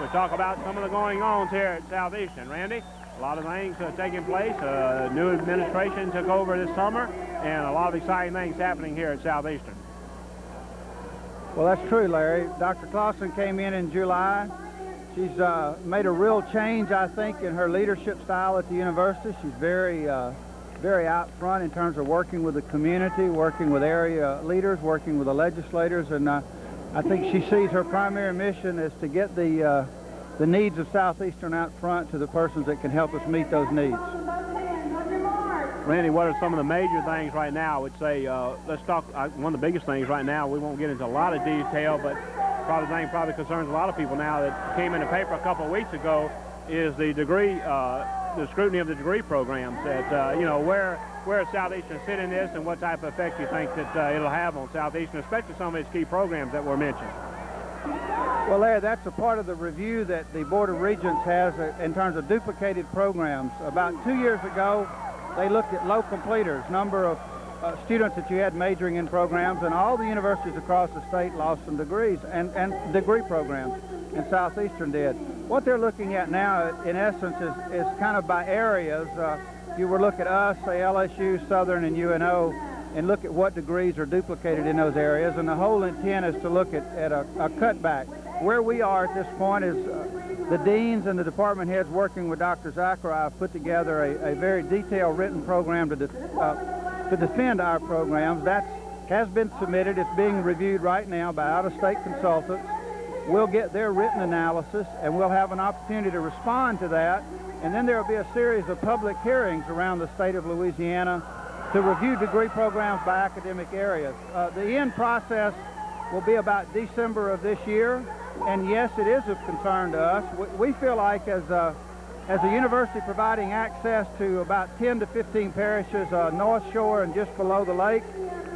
to talk about some of the going-ons here at Southeastern. Randy, a lot of things taking place. New administration took over this summer, and a lot of exciting things happening here at Southeastern. Well, that's true, Larry. Dr. Clausen came in July. She's made a real change, I think, in her leadership style at the university. She's very out front in terms of working with the community, working with area leaders, working with the legislators, and I think she sees her primary mission is to get the needs of Southeastern out front to the persons that can help us meet those needs. Randy, what are some of the major things right now? I would say, let's talk, one of the biggest things right now, we won't get into a lot of detail, but probably the thing probably concerns a lot of people now that came in the paper a couple of weeks ago is the degree, the scrutiny of the degree programs. That, you know, where Southeastern sit in this and what type of effect you think that it'll have on Southeastern, especially some of its key programs that were mentioned. Well, Larry, that's a part of the review that the Board of Regents has in terms of duplicated programs. About 2 years ago, they looked at low completers, number of students that you had majoring in programs, and all the universities across the state lost some degrees and degree programs, and Southeastern did. What they're looking at now, in essence, is kind of by areas. You would look at us, say LSU, Southern, and UNO, and look at what degrees are duplicated in those areas, and the whole intent is to look at a cutback. Where we are at this point is the deans and the department heads working with Dr. Zachary have put together a very detailed written program to defend our programs. That has been submitted. It's being reviewed right now by out-of-state consultants. We'll get their written analysis, and we'll have an opportunity to respond to that, and then there will be a series of public hearings around the state of Louisiana to review degree programs by academic areas. The end process will be about December of this year, and yes, it is of concern to us. We feel like as a university providing access to about 10 to 15 parishes, North Shore and just below the lake,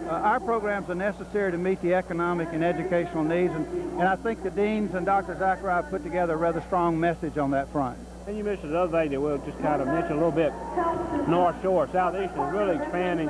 our programs are necessary to meet the economic and educational needs, and I think the deans and Dr. Zachary have put together a rather strong message on that front. And you mentioned the other thing that we'll just kind of mention a little bit. North Shore, Southeastern is really expanding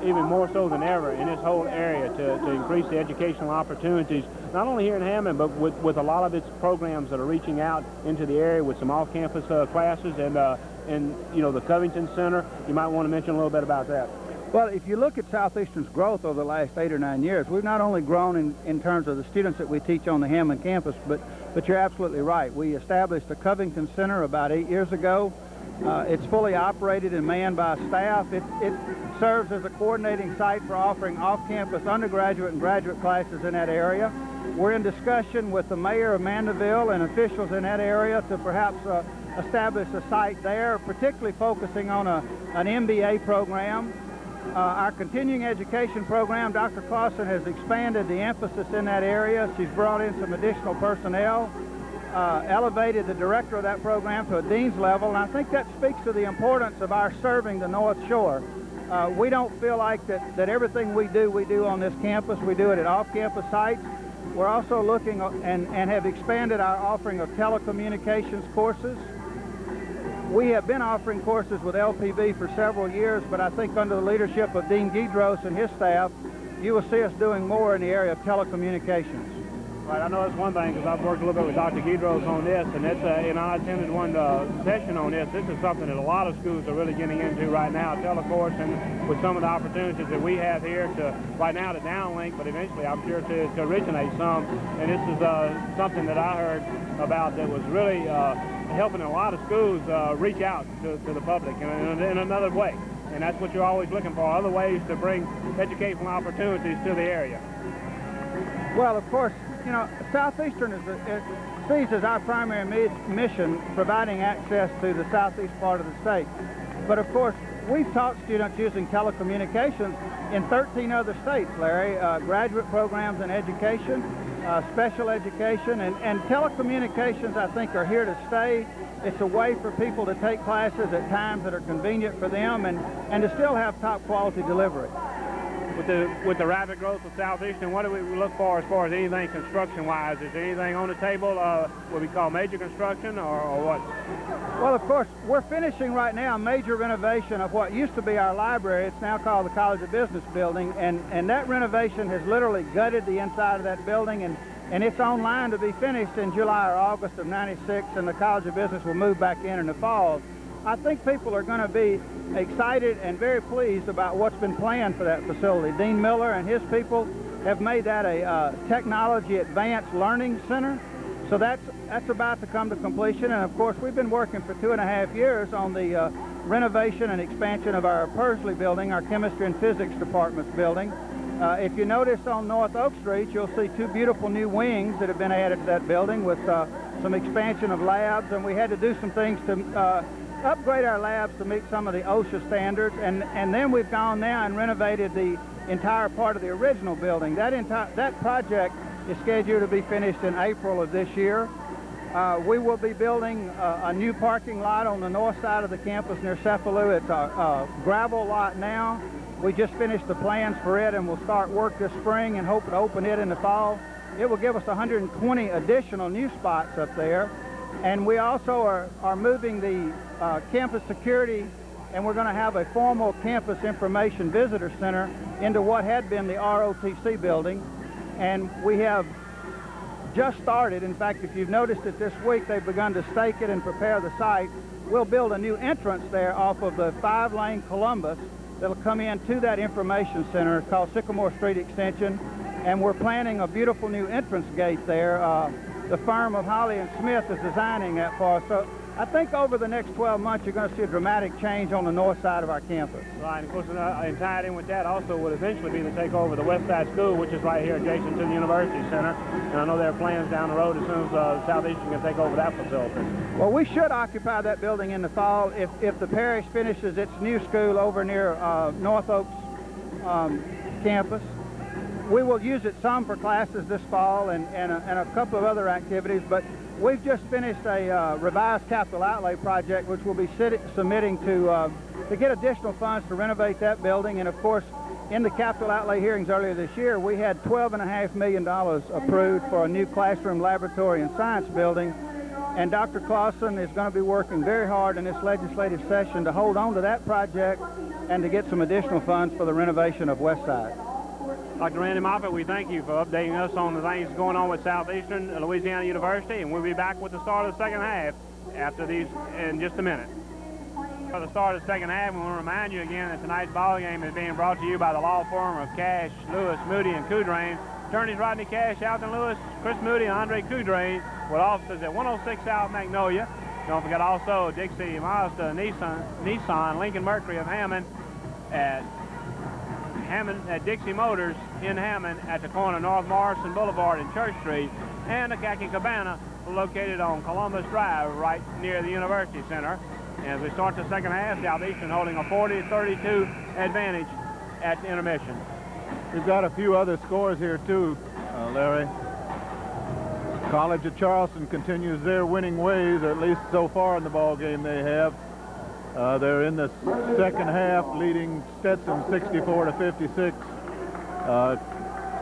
even more so than ever in this whole area to increase the educational opportunities, not only here in Hammond, but with a lot of its programs that are reaching out into the area with some off-campus classes and you know, the Covington Center. You might want to mention a little bit about that. Well, if you look at Southeastern's growth over the last 8 or 9 years, we've not only grown in terms of the students that we teach on the Hammond campus, but you're absolutely right. We established the Covington Center about 8 years ago. It's fully operated and manned by staff. It serves as a coordinating site for offering off-campus undergraduate and graduate classes in that area. We're in discussion with the mayor of Mandeville and officials in that area to perhaps establish a site there, particularly focusing on an MBA program. Our continuing education program, Dr. Clausen has expanded the emphasis in that area. She's brought in some additional personnel, elevated the director of that program to a dean's level, and I think that speaks to the importance of our serving the North Shore. We don't feel like that everything we do on this campus. We do it at off-campus sites. We're also looking and have expanded our offering of telecommunications courses. We have been offering courses with LPB for several years, but I think under the leadership of Dean Guidros and his staff, you will see us doing more in the area of telecommunications. Right, I know that's one thing because I've worked a little bit with Dr. Guidros on this, and it's and I attended one session on this. This is something that a lot of schools are really getting into right now, telecourse, and with some of the opportunities that we have here to right now to downlink, but eventually I'm sure to originate some. And this is something that I heard about that was really helping a lot of schools reach out to the public in another way. And that's what you're always looking for, other ways to bring educational opportunities to the area. Well, of course, you know, Southeastern sees as our primary mission providing access to the southeast part of the state. But of course, we've taught students using telecommunications in 13 other states, Larry, graduate programs in education, special education, and telecommunications, I think, are here to stay. It's a way for people to take classes at times that are convenient for them and to still have top quality delivery. With the rapid growth of Southeastern, what do we look for as far as anything construction-wise? Is there anything on the table what we call major construction or what? Well, of course, we're finishing right now a major renovation of what used to be our library. It's now called the College of Business building, and that renovation has literally gutted the inside of that building, and it's online to be finished in July or August of '96, and the College of Business will move back in the fall. I think people are going to be excited and very pleased about what's been planned for that facility. Dean Miller and his people have made that a technology advanced learning center. So that's about to come to completion. And of course, we've been working for 2.5 years on the renovation and expansion of our Pursley building, our chemistry and physics department's building. If you notice on North Oak Street, you'll see 2 beautiful new wings that have been added to that building with some expansion of labs, and we had to do some things to upgrade our labs to meet some of the OSHA standards, and then we've gone now and renovated the entire part of the original building. That project is scheduled to be finished in April of this year. We will be building a new parking lot on the north side of the campus near Cephalou. It's a gravel lot now. We just finished the plans for it, and we'll start work this spring and hope to open it in the fall. It will give us 120 additional new spots up there. And we also are moving the campus security, and we're going to have a formal campus information visitor center into what had been the ROTC building. And we have just started. In fact, if you've noticed it this week, they've begun to stake it and prepare the site. We'll build a new entrance there off of the 5-lane Columbus that'll come into that information center. It's called Sycamore Street Extension, and we're planning a beautiful new entrance gate there. The firm of Holly & Smith is designing that for us. So I think over the next 12 months, you're going to see a dramatic change on the north side of our campus. Right, and of course, and tied in with that also would eventually be to take over the West Side School, which is right here adjacent to the University Center. And I know there are plans down the road as soon as Southeastern can take over that facility. Well, we should occupy that building in the fall if the parish finishes its new school over near North Oaks campus. We will use it some for classes this fall and a couple of other activities, but we've just finished a revised capital outlay project, which we'll be submitting to get additional funds to renovate that building. And of course, in the capital outlay hearings earlier this year, we had $12.5 million approved for a new classroom, laboratory, and science building. And Dr. Clausen is going to be working very hard in this legislative session to hold on to that project and to get some additional funds for the renovation of West Side. Dr. Randy Moffitt, we thank you for updating us on the things going on with Southeastern Louisiana University, and we'll be back with the start of the second half after these in just a minute. For the start of the second half, we want to remind you again that tonight's ball game is being brought to you by the law firm of Cash, Lewis, Moody, and Coudrain. Attorneys Rodney Cash, Alton Lewis, Chris Moody, and Andre Coudrain, with offices at 106 South Magnolia. Don't forget also Dixie Mazda, Nissan, Lincoln Mercury of Hammond at Dixie Motors in Hammond at the corner of North Morrison Boulevard and Church Street, and the Khaki Cabana located on Columbus Drive right near the University Center. And as we start the second half, Southeastern holding a 40-32 advantage at the intermission. We've got a few other scores here too, Larry. College of Charleston continues their winning ways, or at least so far in the ball game they have. They're in the second half, leading Stetson 64-56.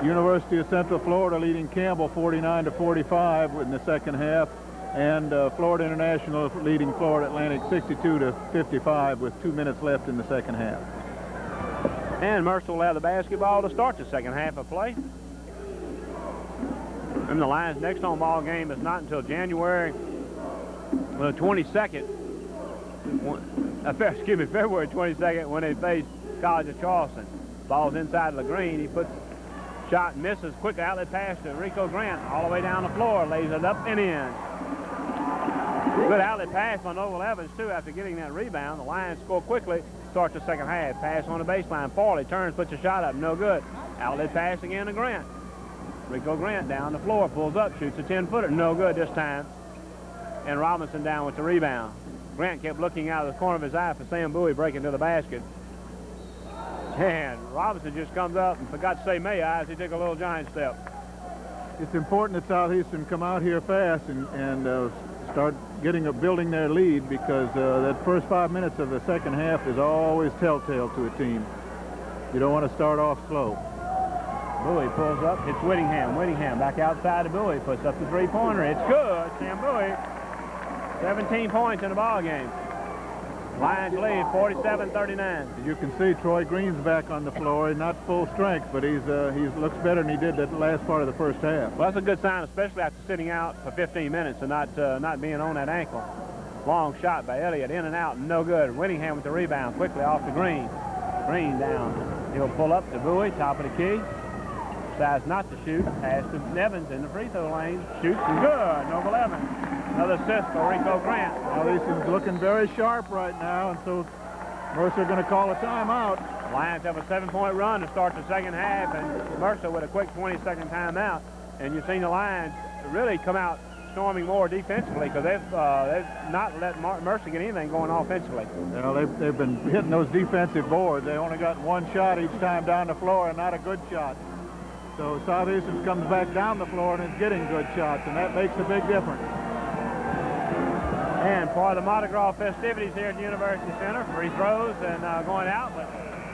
University of Central Florida leading Campbell 49-45 in the second half, and Florida International leading Florida Atlantic 62-55 with 2 minutes left in the second half. And Mercer will have the basketball to start the second half of play. And the Lions' next home ball game is not until January 22nd. February 22nd when they face College of Charleston. Ball's inside the green. He puts shot, misses, quick outlet pass to Rico Grant all the way down the floor, lays it up and in. Good outlet pass by Noble Evans too after getting that rebound. The Lions score quickly, start the second half. Pass on the baseline. Farley turns, puts a shot up, no good. Outlet pass again to Grant. Rico Grant down the floor, pulls up, shoots a 10-footer, no good this time. And Robinson down with the rebound. Grant kept looking out of the corner of his eye for Sam Bowie breaking to the basket. And Robinson just comes up and forgot to say may I as he took a little giant step. It's important that Southeastern come out here fast and start building their lead, because that first 5 minutes of the second half is always telltale to a team. You don't want to start off slow. Bowie pulls up, hits Whittingham. Whittingham back outside to Bowie, puts up the three-pointer. It's good. Sam Bowie, 17 points in the ball game. Lions lead 47-39. You can see Troy Green's back on the floor. Not full strength, but he looks better than he did that last part of the first half. Well, that's a good sign, especially after sitting out for 15 minutes and not being on that ankle. Long shot by Elliott, in and out, no good. Whittingham with the rebound, quickly off to Green. Green down. He'll pull up to Bowie, top of the key. Decides not to shoot. Pass to Evans in the free throw lane. Shoots and good. Noble Evans. Another assist for Rico Grant. Southeastern's looking very sharp right now, and so Mercer going to call a timeout. Lions have a 7-point run to start the second half, and Mercer with a quick 20-second timeout. And you've seen the Lions really come out storming more defensively, because they've not let Mercer get anything going offensively. Well, they've been hitting those defensive boards. They only got one shot each time down the floor, and not a good shot. So Southeastern comes back down the floor and is getting good shots, and that makes a big difference. And for the Mardi Gras festivities here at the University Center, free throws and going out, but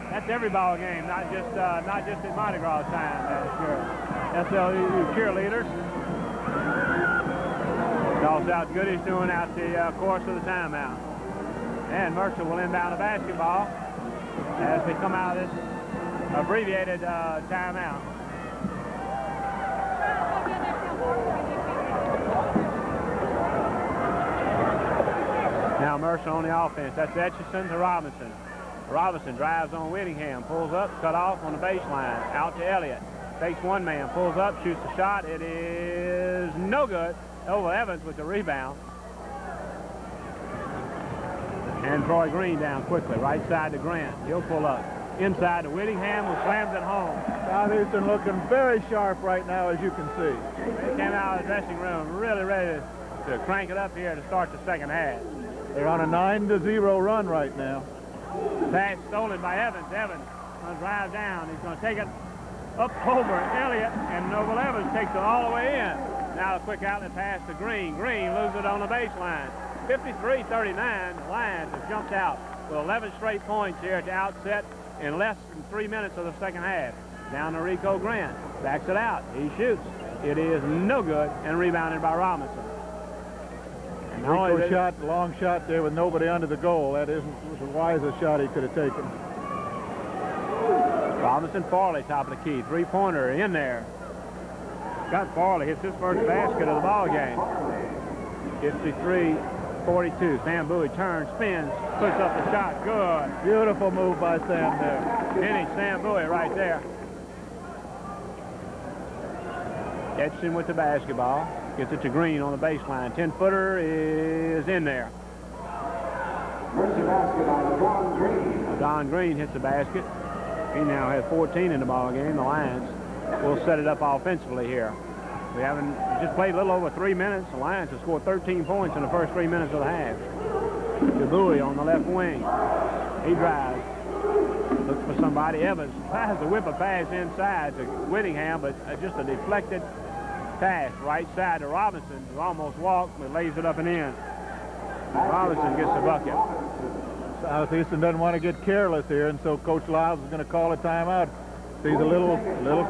that's every ball game, not just at Mardi Gras time. That's your SLU cheerleaders. Toss out Goody's doing out the course of the timeout. And Mercer will inbound the basketball as we come out of this abbreviated timeout. Now Mercer on the offense. That's Etchison to Robinson. Robinson drives on Whittingham, pulls up, cut off on the baseline. Out to Elliott. Takes one man, pulls up, shoots the shot. It is no good. Noble Evans with the rebound. And Troy Green down quickly. Right side to Grant. He'll pull up. Inside to Whittingham, who slams it home. Southeastern looking very sharp right now, as you can see. They came out of the dressing room really ready to crank it up here to start the second half. They're on a 9-0 run right now. Pass stolen by Evans. Evans going to drive down. He's going to take it up over Elliott, and Noble Evans takes it all the way in. Now a quick outlet pass to Green. Green loses it on the baseline. 53-39. The Lions have jumped out with 11 straight points here at the outset in less than 3 minutes of the second half. Down to Rico Grant. Backs it out. He shoots. It is no good, and rebounded by Robinson. And Rico shot, long shot there with nobody under the goal. That was the wisest shot he could have taken. Robinson, Farley, top of the key. Three-pointer in there. Scott Farley hits his first basket of the ball game. 53-42. Sam Bowie turns, spins, puts up the shot. Good. Beautiful move by Sam there. Finish Sam Bowie right there. Etchison with the basketball. Gets it to Green on the baseline. 10-footer is in there. Mercer basket by LeDon Green. LeDon Green hits the basket. He now has 14 in the ball game. The Lions will set it up offensively here. We haven't just played a little over 3 minutes. The Lions have scored 13 points in the first 3 minutes of the half. DeBuy on the left wing. He drives. Looks for somebody. Evans tries to whip a pass inside to Whittingham, but just a deflected pass right side to Robinson, who almost walked, but lays it up and in. Robinson gets the bucket. Southeastern doesn't want to get careless here, and so Coach Lyles is going to call a timeout. Sees a little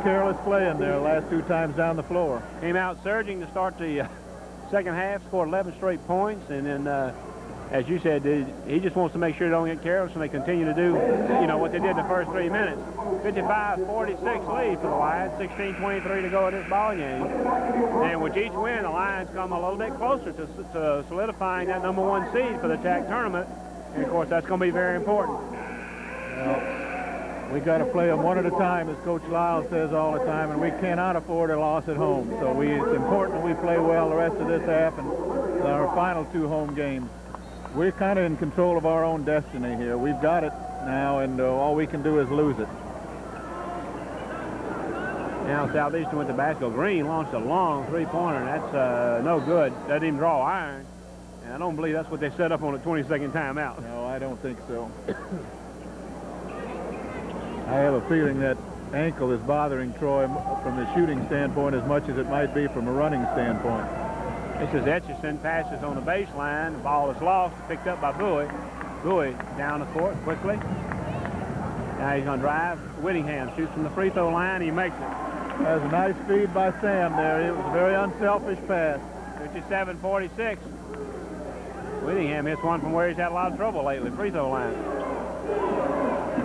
careless play in there last 2 times down the floor. Came out surging to start the second half, scored 11 straight points, and then, as you said, he just wants to make sure they don't get careless and they continue to do, what they did the first 3 minutes. 55-46 lead for the Lions, 16-23 to go in this ball game. And with each win, the Lions come a little bit closer to solidifying that #1 seed for the TAC tournament. And, of course, that's going to be very important. Well, we got to play them one at a time, as Coach Lyles says all the time, and we cannot afford a loss at home. So it's important we play well the rest of this half and our final 2 home games. We're kind of in control of our own destiny here. We've got it now, and all we can do is lose it. Now Southeastern with the basket. Green launched a long 3-pointer, and that's no good. Doesn't even draw iron. And I don't believe that's what they set up on the 22nd timeout. No, I don't think so. I have a feeling that ankle is bothering Troy from the shooting standpoint as much as it might be from a running standpoint. This is Etchison, passes on the baseline. The ball is lost, picked up by Bowie. Bowie down the court quickly. Now he's going to drive. Whittingham shoots from the free throw line. He makes it. That was a nice feed by Sam there. It was a very unselfish pass. 57-46. Whittingham hits one from where he's had a lot of trouble lately, free throw line.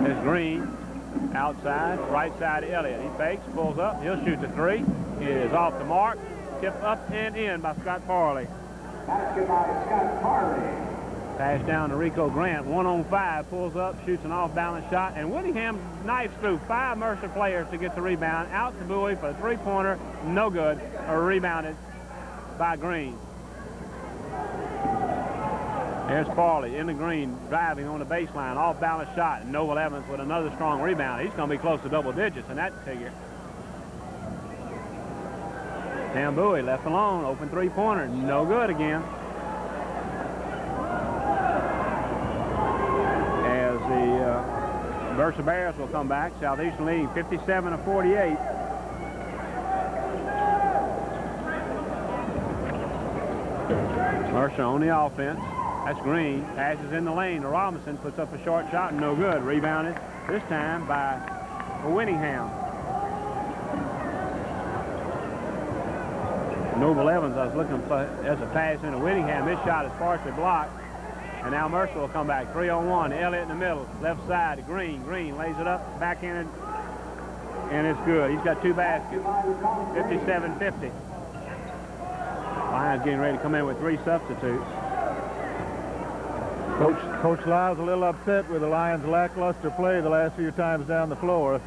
There's Green, outside, right side to Elliott. He fakes, pulls up, he'll shoot the 3. It is off the mark, tipped up and in by Scott Farley. Basket by Scott Farley. Pass down to Rico Grant, 1-on-5, pulls up, shoots an off-balance shot, and Whittingham knifes through 5 Mercer players to get the rebound. Out to Bowie for the 3-pointer, no good, or rebounded by Green. There's Farley in the green, driving on the baseline, off-balance shot, and Noble Evans with another strong rebound. He's going to be close to double digits in that figure. Sam Bowie left alone, open 3-pointer, no good again. As the Mercer Bears will come back, Southeastern leading 57-48. Mercer on the offense. That's Green. Passes in the lane to Robinson. Puts up a short shot. No good. Rebounded this time by Whittingham. Noble Evans, I was looking for as a pass into Whittingham. This shot is partially blocked. And now Mercer will come back. 3-on-1. Elliott in the middle. Left side to Green. Green lays it up. Backhanded. And it's good. He's got 2 baskets. 57-50. Lions getting ready to come in with 3 substitutes. Coach Lyle's a little upset with the Lions' lackluster play the last few times down the floor.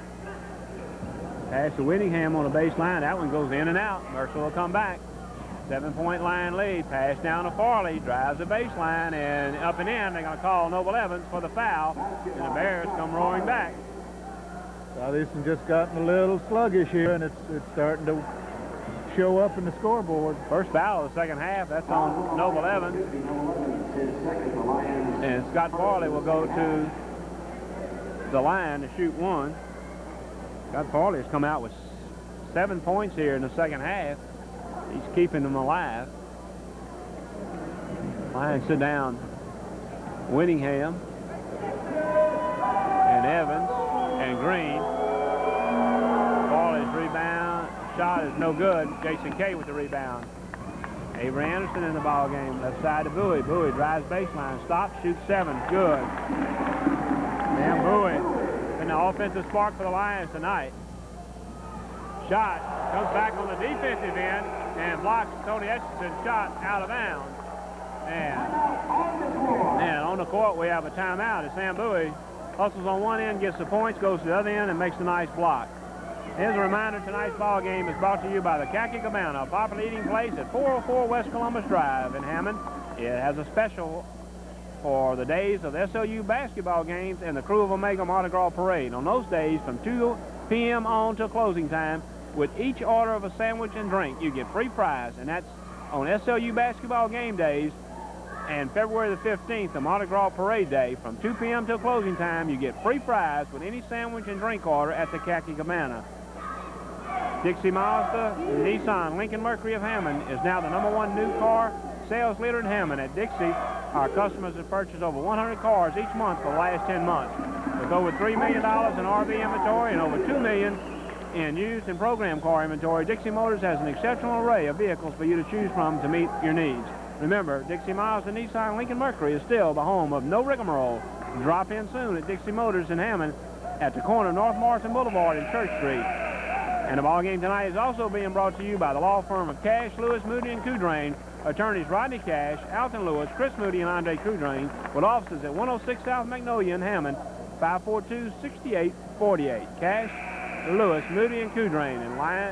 Pass to Whittingham on the baseline. That one goes in and out. Mercer will come back. 7-point line lead. Pass down to Farley. Drives the baseline and up and in. They're going to call Noble Evans for the foul. And the Bears come roaring back. Southeastern just gotten a little sluggish here, and it's starting to show up in the scoreboard. First foul of the second half. That's on Noble Evans. And Scott Farley will go to the line to shoot 1. Scott Farley has come out with 7 points here in the second half. He's keeping them alive. Lions sit down. Whittingham and Evans and Green. Farley's rebound shot is no good. Jason Kay with the rebound. Avery Anderson in the ball game. Left side to Bowie. Bowie drives baseline. Stops, shoots 7. Good. And Bowie in the offensive spark for the Lions tonight. Shot comes back on the defensive end and blocks Tony Etchison's shot out of bounds. And on the court we have a timeout as Sam Bowie hustles on one end, gets the points, goes to the other end, and makes a nice block. As a reminder, tonight's ball game is brought to you by the Khaki Cabana, a popular eating place at 404 West Columbus Drive in Hammond. It has a special for the days of the SOU basketball games and the Crew of Omega Mardi Gras Parade. On those days, from 2 p.m. on till closing time, with each order of a sandwich and drink, you get free fries, and that's on SOU basketball game days. And February the 15th, the Mardi Gras Parade Day, from 2 p.m. till closing time, you get free fries with any sandwich and drink order at the Khaki Cabana. Dixie Mazda, Nissan, Lincoln Mercury of Hammond is now the #1 new car sales leader in Hammond. At Dixie, our customers have purchased over 100 cars each month for the last 10 months. With over $3 million in RV inventory and over $2 million in used and program car inventory, Dixie Motors has an exceptional array of vehicles for you to choose from to meet your needs. Remember, Dixie Mazda, Nissan, Lincoln Mercury is still the home of no rigmarole. Drop in soon at Dixie Motors in Hammond at the corner of North Morrison Boulevard and Church Street. And the ball game tonight is also being brought to you by the law firm of Cash, Lewis, Moody, and Coudrain. Attorneys Rodney Cash, Alton Lewis, Chris Moody, and Andre Coudrain, with offices at 106 South Magnolia in Hammond, 542-6848. Cash, Lewis, Moody, and Coudrain,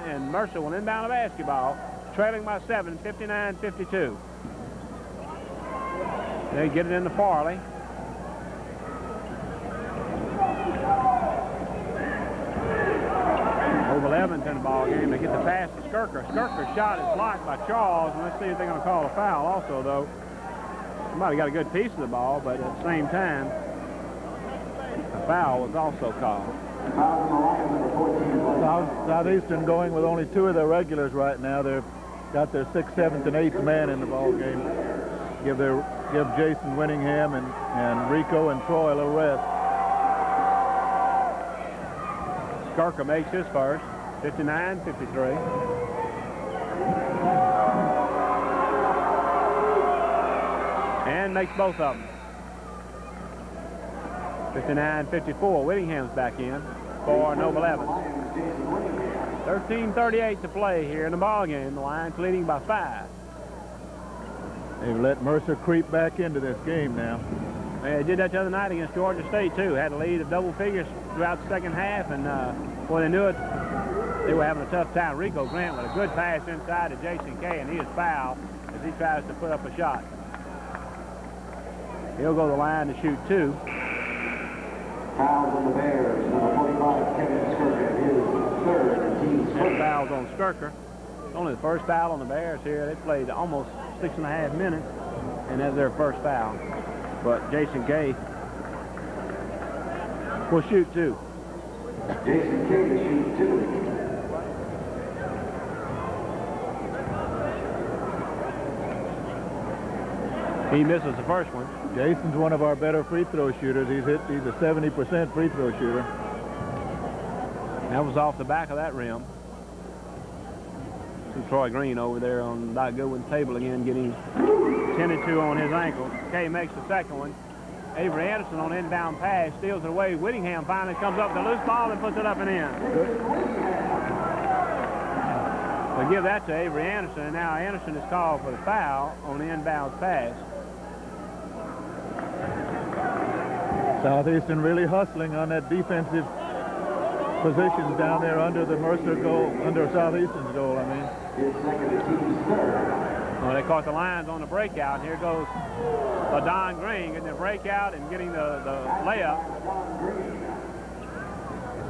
and Mercer will inbound the basketball, trailing by 7, 59-52. They get it into Farley. Over 11th in the ball game. They get the pass to Skirker. Skirker's shot is blocked by Charles, and let's see if they're going to call a foul also, though. Somebody got a good piece of the ball, but at the same time, a foul was also called. Southeastern going with only 2 of their regulars right now. They've got their 6th, 7th, and 8th man in the ball game. Give Jason Winningham and Rico and Troy a little rest. Skirker makes his first, 59-53. And makes both of them. 59-54. Whittingham's back in for Noble Evans. 13:38 to play here in the ball game. The Lions leading by 5. They've let Mercer creep back into this game now. They did that the other night against Georgia State, too. Had a lead of double figures throughout the second half, and before they knew it, they were having a tough time. Rico Grant with a good pass inside to Jason Kay, and he is fouled as he tries to put up a shot. He'll go to the line to shoot 2. Fouls on the Bears. Number 45, Kevin Skirker, his 3rd team's And fouls on Skirker. Only the first foul on the Bears here. They played almost 6.5 minutes, and that's their first foul. But Jason Kay will shoot 2. Jason Kay to shoot 2. He misses the first one. Jason's one of our better free throw shooters. He's a 70% free throw shooter. That was off the back of that rim. See Troy Green over there on Doc Goodwin's table again, getting 10-2 on his ankle. Kay makes the second one. Avery Anderson on inbound pass, steals it away. Whittingham finally comes up with a loose ball and puts it up and in. We'll give that to Avery Anderson, and now Anderson is called for the foul on the inbound pass. Southeastern really hustling on that defensive positions down there under the Mercer goal, under Southeastern's goal, I mean. His 2nd team's 3rd. Well, they caught the Lions on the breakout. Here goes LaDon Green getting the breakout and getting the layup.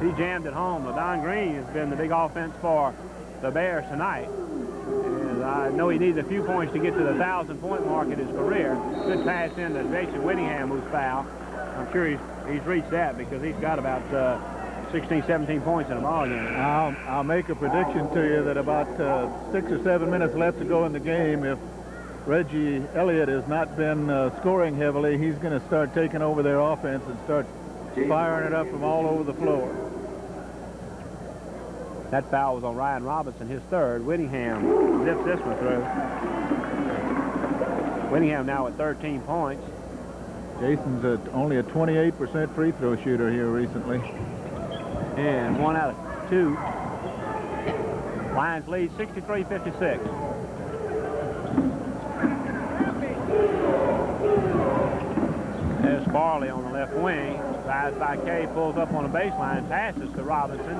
He jammed it home. LaDon Green has been the big offense for the Bears tonight. And I know he needs a few points to get to the 1,000-point mark in his career. Good pass in to Jason Whittingham, who's fouled. I'm sure he's reached that because he's got about 16, 17 points in the ball game. I'll make a prediction to you that about 6 or 7 minutes left to go in the game, if Reggie Elliott has not been scoring heavily, he's going to start taking over their offense and start firing it up from all over the floor. That foul was on Ryan Robinson, his 3rd. Whittingham zips this one through. Whittingham now at 13 points. Jason's only a 28% free throw shooter here recently. And 1 out of 2. Lions lead 63-56. There's Farley on the left wing. Drives by Kay, pulls up on the baseline, passes to Robinson.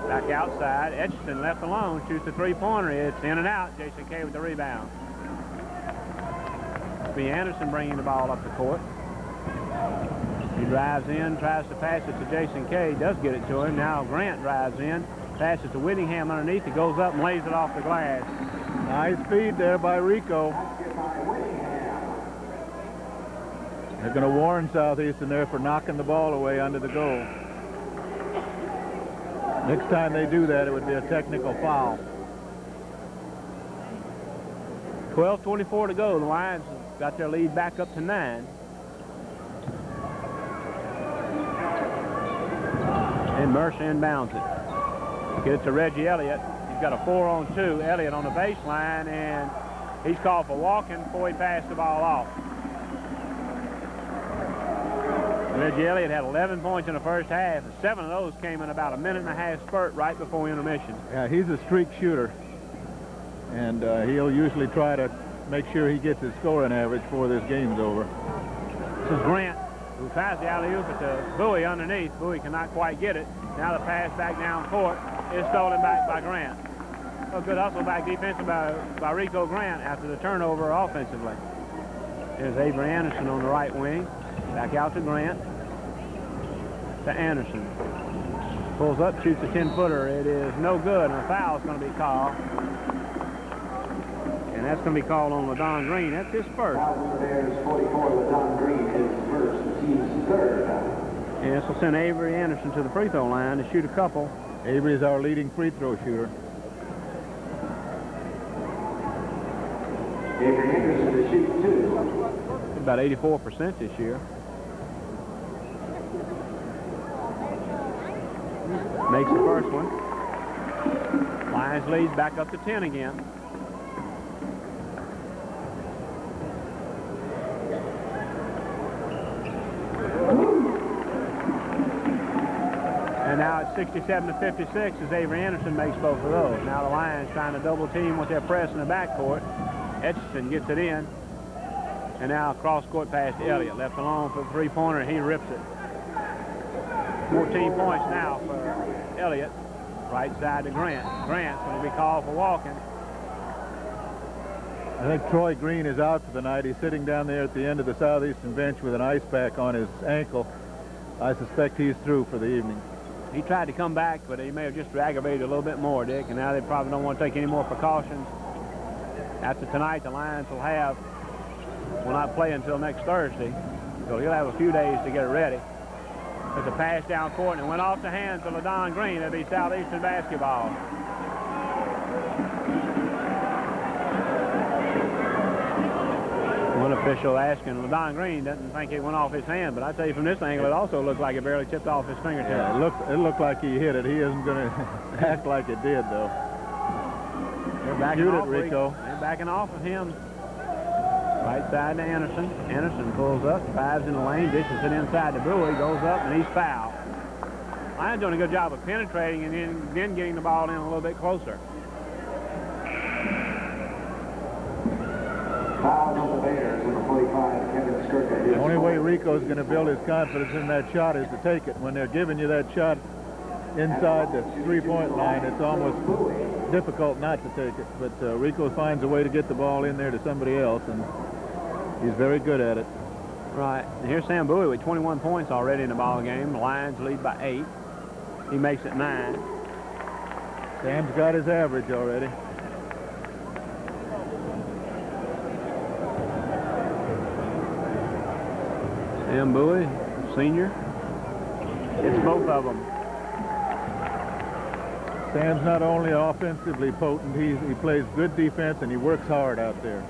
Back outside. Etchison left alone. Shoots the three-pointer. It's in and out. Jason Kay with the rebound. B. Anderson bringing the ball up the court. He drives in, tries to pass it to Jason Kay. Does get it to him. Now Grant drives in. Passes to Whittingham underneath. He goes up and lays it off the glass. Nice feed there by Rico. They're going to warn Southeastern there for knocking the ball away under the goal. Next time they do that, it would be a technical foul. 12:24 to go. The Lions got their lead back up to 9. And Mercer inbounds it. Get it to Reggie Elliott. He's got a 4-on-2. Elliott on the baseline, and he's called for walking before he passed the ball off. Reggie Elliott had 11 points in the first half, and 7 of those came in about a minute-and-a-half spurt right before intermission. Yeah, he's a streak shooter, and he'll usually try to make sure he gets his scoring average before this game's over. This is Grant, who tries the alley-oop at the Bowie underneath. Bowie cannot quite get it. Now the pass back down court is stolen back by Grant. A good hustle back defensive by Rico Grant after the turnover offensively. There's Avery Anderson on the right wing. Back out to Grant. To Anderson. Pulls up, shoots a 10-footer. It is no good, and a foul is going to be called. And that's going to be called on LaDon Green. That's his first. There's 44. LaDon Green is first. The team's third. And this will send Avery Anderson to the free throw line to shoot a couple. Avery is our leading free throw shooter. Avery Anderson to shoot 2. About 84% this year. Makes the first one. Lions leads back up to 10 again. And now it's 67-56 as Avery Anderson makes both of those. Now the Lions trying to double team with their press in the backcourt. Etchison gets it in. And now cross court pass to Elliott. Left alone for the three-pointer, and he rips it. 14 points now for Elliott. Right side to Grant. Grant's going to be called for walking. I think Troy Green is out for the night. He's sitting down there at the end of the Southeastern bench with an ice pack on his ankle. I suspect he's through for the evening. He tried to come back, but he may have just aggravated a little bit more, Dick, and now they probably don't want to take any more precautions. After tonight, the Lions will not play until next Thursday, so he'll have a few days to get it ready. It's a pass down court, and it went off the hands of LaDon Green. It'll be Southeastern basketball. One official asking, LaDon Green doesn't think it went off his hand, but I tell you from this angle, it also looked like it barely tipped off his fingertip. Yeah, it looked like he hit it. He isn't going to act like it did, though. They're backing Shoot it, off Rico. They're backing off of him. Right side to Anderson. Anderson pulls up, drives in the lane, dishes it inside to Bowie, goes up, and he's fouled. Lions doing a good job of penetrating and then getting the ball in a little bit closer. Foul on the Bears, number 45, Kevin Skirka. The only way Rico's going to build his confidence in that shot is to take it. When they're giving you that shot inside the three-point line, it's almost difficult not to take it. But Rico finds a way to get the ball in there to somebody else, and he's very good at it. Right. And here's Sam Bowie with 21 points already in the ball game. The Lions lead by 8. He makes it 9. Sam's got his average already. Sam Bowie, senior. It's both of them. Sam's not only offensively potent, he plays good defense, and he works hard out there.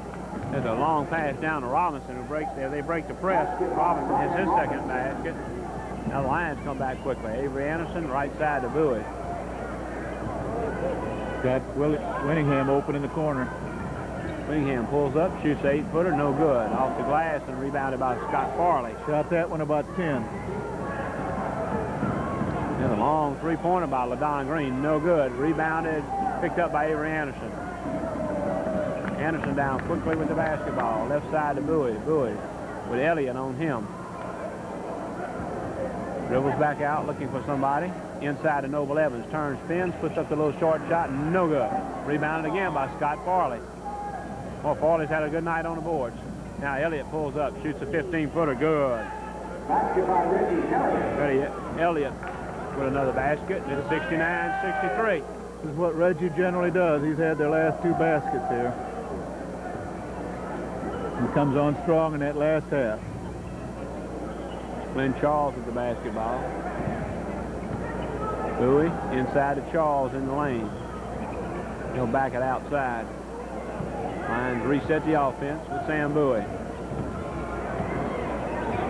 There's a long pass down to Robinson who breaks there. They break the press. Robinson has his second basket. Now the Lions come back quickly. Avery Anderson, right side to Bowie. Got Winningham open in the corner. Winningham pulls up, shoots an 8-footer, no good. Off the glass and rebounded by Scott Farley. Shot that one about 10. And a long three-pointer by LaDon Green, no good. Rebounded, picked up by Avery Anderson. Anderson down quickly with the basketball. Left side to Bowie. Bowie with Elliott on him. Dribbles back out looking for somebody. inside to Noble Evans. Turns, spins, puts up the little short shot, no good. Rebounded again by Scott Farley. Well, Farley's had a good night on the boards. Now Elliott pulls up, shoots a 15-footer, good. Basket by Reggie Elliott. Elliott with another basket. It's 69-63. This is what Reggie generally does. He's had their last 2 baskets here. He comes on strong in that last half. Glenn Charles with the basketball. Bowie inside to Charles in the lane. He'll back it outside. Lions reset the offense with Sam Bowie.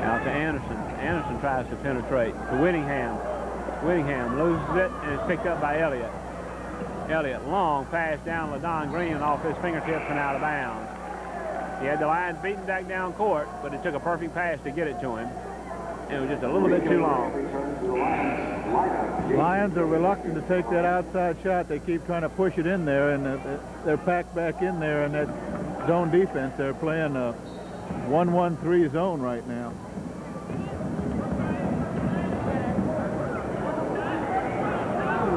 Out to Anderson. Anderson tries to penetrate to Whittingham. Whittingham loses it and it's picked up by Elliott. Elliott, long pass down LaDon Green off his fingertips and out of bounds. He had the Lions beaten back down court, but it took a perfect pass to get it to him. It was just a little bit too long. Lions are reluctant to take that outside shot. They keep trying to push it in there, and they're packed back in there in that zone defense. They're playing a 1-1-3 zone right now.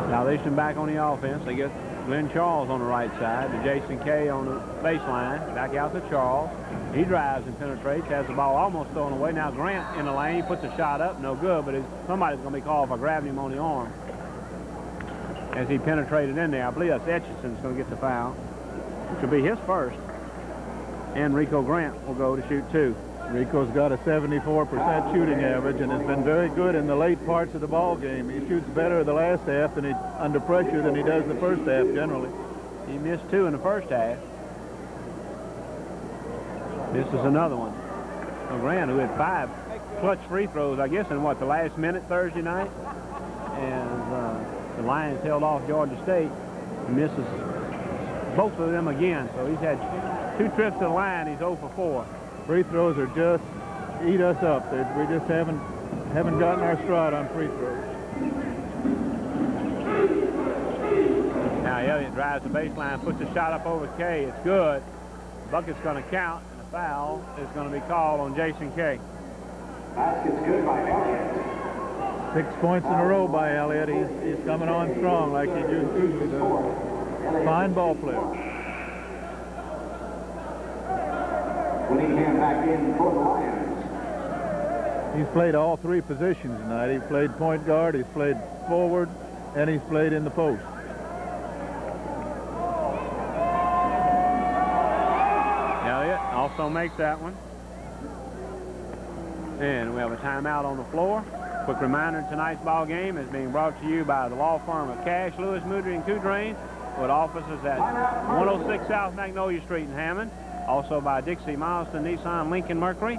Southeastern back on the offense. They get Glenn Charles on the right side, to Jason Kay on the baseline, back out to Charles. He drives and penetrates, has the ball almost thrown away. Now Grant in the lane, puts a shot up, no good, but somebody's going to be called for grabbing him on the arm as he penetrated in there. I believe that's Etchison's going to get the foul, which will be his first. And Rico Grant will go to shoot 2. Rico's got a 74% shooting average and has been very good in the late parts of the ball game. He shoots better the last half than under pressure than he does the first half generally. He missed 2 in the first half. This is another one. So Grant, who had 5 clutch free throws, I guess, in the last minute Thursday night. And the Lions held off Georgia State. He misses both of them again. So he's had 2 trips to the line. He's 0 for 4. Free throws are just eat us up. We just haven't gotten our stride on free throws. Now Elliott drives the baseline, puts a shot up over Kay. It's good. Bucket's going to count, and the foul is going to be called on Jason Kay. Basket's good by Elliott. 6 points in a row by Elliott. He's coming on strong like he usually does. Fine ball player. Whittingham back in for the Lions. He's played all 3 positions tonight. He played point guard, he's played forward, and he's played in the post. Elliott also makes that one. And we have a timeout on the floor. Quick reminder, tonight's ball game is being brought to you by the law firm of Cash, Lewis, Moody, and Coudrain, with offices at 106 South Magnolia Street in Hammond. Also by Dixie Milestone Nissan Lincoln Mercury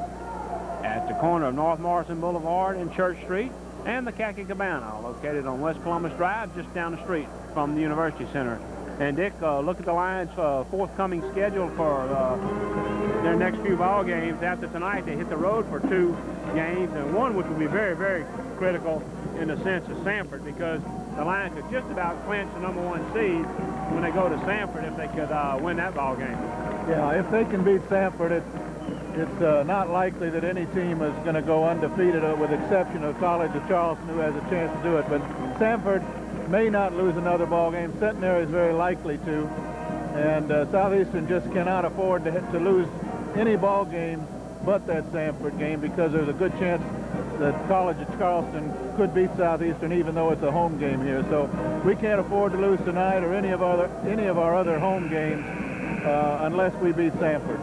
at the corner of North Morrison Boulevard and Church Street, and the Khaki Cabana, located on West Columbus Drive, just down the street from the University Center. And Dick, look at the Lions' forthcoming schedule for their next few ball games. After tonight, they hit the road for 2 games, and one which will be very, very critical in the sense of Sanford, because the Lions could just about clinch the #1 seed when they go to Sanford if they could win that ball game. Yeah, if they can beat Sanford, it's not likely that any team is going to go undefeated, with the exception of College of Charleston, who has a chance to do it. But Sanford may not lose another ball game. Centenary is very likely to, and Southeastern just cannot afford to lose any ball game but that Sanford game, because there's a good chance that College of Charleston could beat Southeastern, even though it's a home game here. So we can't afford to lose tonight or any of our other home games unless we beat Sanford.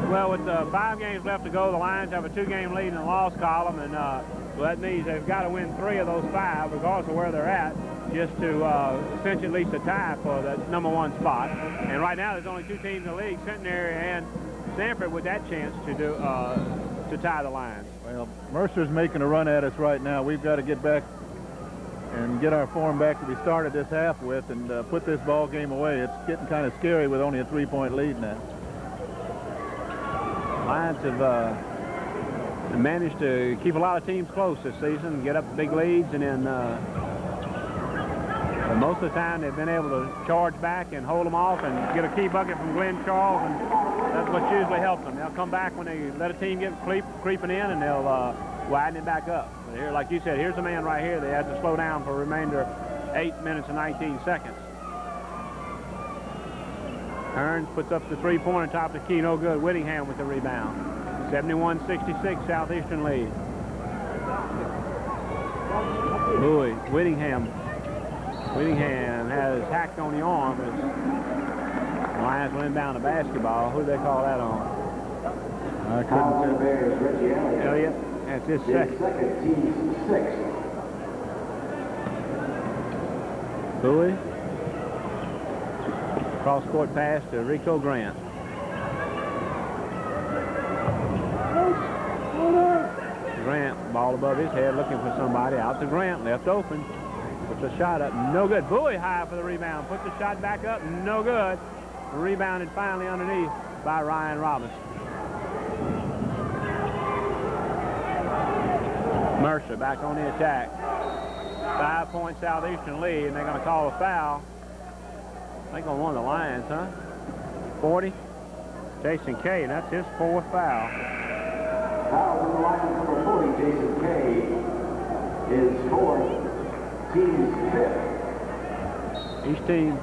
Well, with 5 games left to go, the Lions have a 2-game lead in the loss column, and well, that means they've got to win 3 of those 5, regardless of where they're at, just to cinch at least a tie for the #1 spot. And right now, there's only 2 teams in the league, Centenary and Sanford, with that chance to tie the Lions. Well, Mercer's making a run at us right now. We've got to get back and get our form back that we started this half with, and put this ball game away. It's getting kind of scary with only a 3-point lead now. Lions have managed to keep a lot of teams close this season, get up big leads, and then most of the time they've been able to charge back and hold them off and get a key bucket from Glenn Charles, and that's what usually helps them. They'll come back when they let a team get creeping in, and they'll widening back up. But here, like you said, here's a man right here. They have to slow down for a remainder of 8 minutes and 19 seconds. Hearns puts up the three-pointer, top of the key, no good. Whittingham with the rebound. 71-66, Southeastern lead. Bowie, Whittingham has hacked on the arm. The Lions will inbound the basketball. Who do they call that on? I couldn't tell. Elliott. That's his second. Team 6. Bowie. Cross-court pass to Rico Grant. Grant, ball above his head, looking for somebody. Out to Grant, left open. Puts a shot up, no good. Bowie high for the rebound. Puts the shot back up, no good. Rebounded finally underneath by Ryan Robinson. Mercer back on the attack. 5-point Southeastern lead, and they're going to call a foul. I think on one of the Lions, huh? 40. Jason Kay, and that's his 4th foul. Foul on the line, number 40, Jason Kay, is 4th, team's 5th. Each team.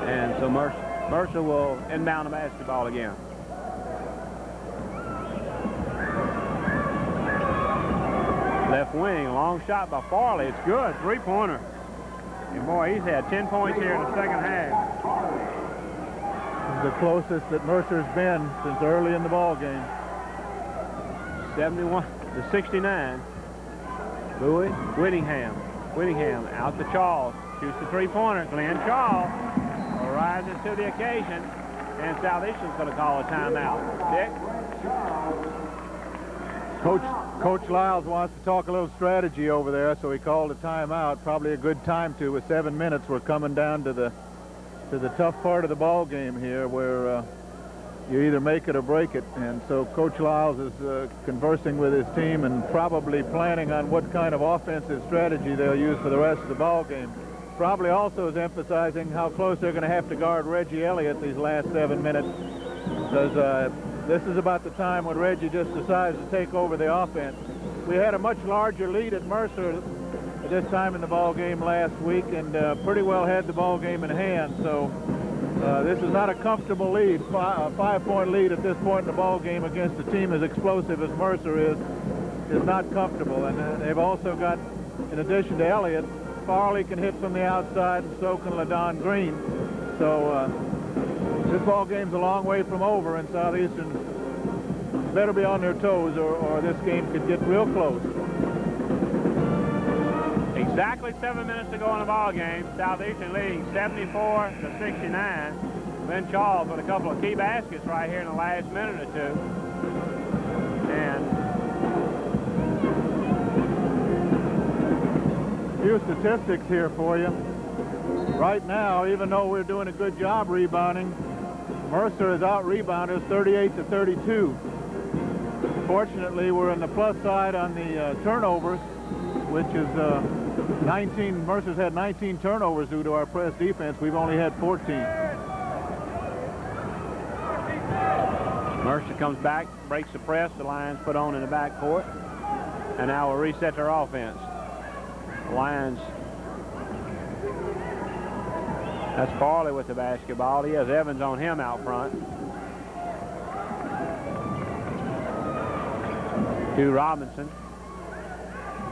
And so Mercer will inbound the basketball again. Left wing, a long shot by Farley. It's good, three-pointer. And boy, he's had 10 points here in the second half. The closest that Mercer's been since early in the ball game. 71-69. Bowie, Whittingham out to Charles. Shoots the three-pointer. Glenn Charles rises to the occasion. And Southeastern's going to call a timeout. Dick? Coach Lyles wants to talk a little strategy over there, so he called a timeout. Probably a good time to. With 7 minutes, we're coming down to the tough part of the ball game here, where you either make it or break it. And so Coach Lyles is conversing with his team and probably planning on what kind of offensive strategy they'll use for the rest of the ball game. Probably also is emphasizing how close they're going to have to guard Reggie Elliott these last 7 minutes, because this is about the time when Reggie just decides to take over the offense. We had a much larger lead at Mercer at this time in the ball game last week, and pretty well had the ball game in hand. So this is not a comfortable lead. A 5-point lead at this point in the ball game against a team as explosive as Mercer is not comfortable. And they've also got, in addition to Elliott, Farley can hit from the outside, and so can LaDon Green. So this ball game's a long way from over, and Southeastern better be on their toes, or this game could get real close. Exactly 7 minutes to go in the ball game. Southeastern leading 74-69. Glenn Charles with a couple of key baskets right here in the last minute or two. And a few statistics here for you. Right now, even though we're doing a good job rebounding, Mercer has out-rebounded us 38-32. Fortunately, we're on the plus side on the turnovers, which is 19. Mercer's had 19 turnovers due to our press defense. We've only had 14. Mercer comes back, breaks the press. The Lions put on in the backcourt. And now we'll reset their offense. The Lions. That's Farley with the basketball. He has Evans on him out front. To Robinson.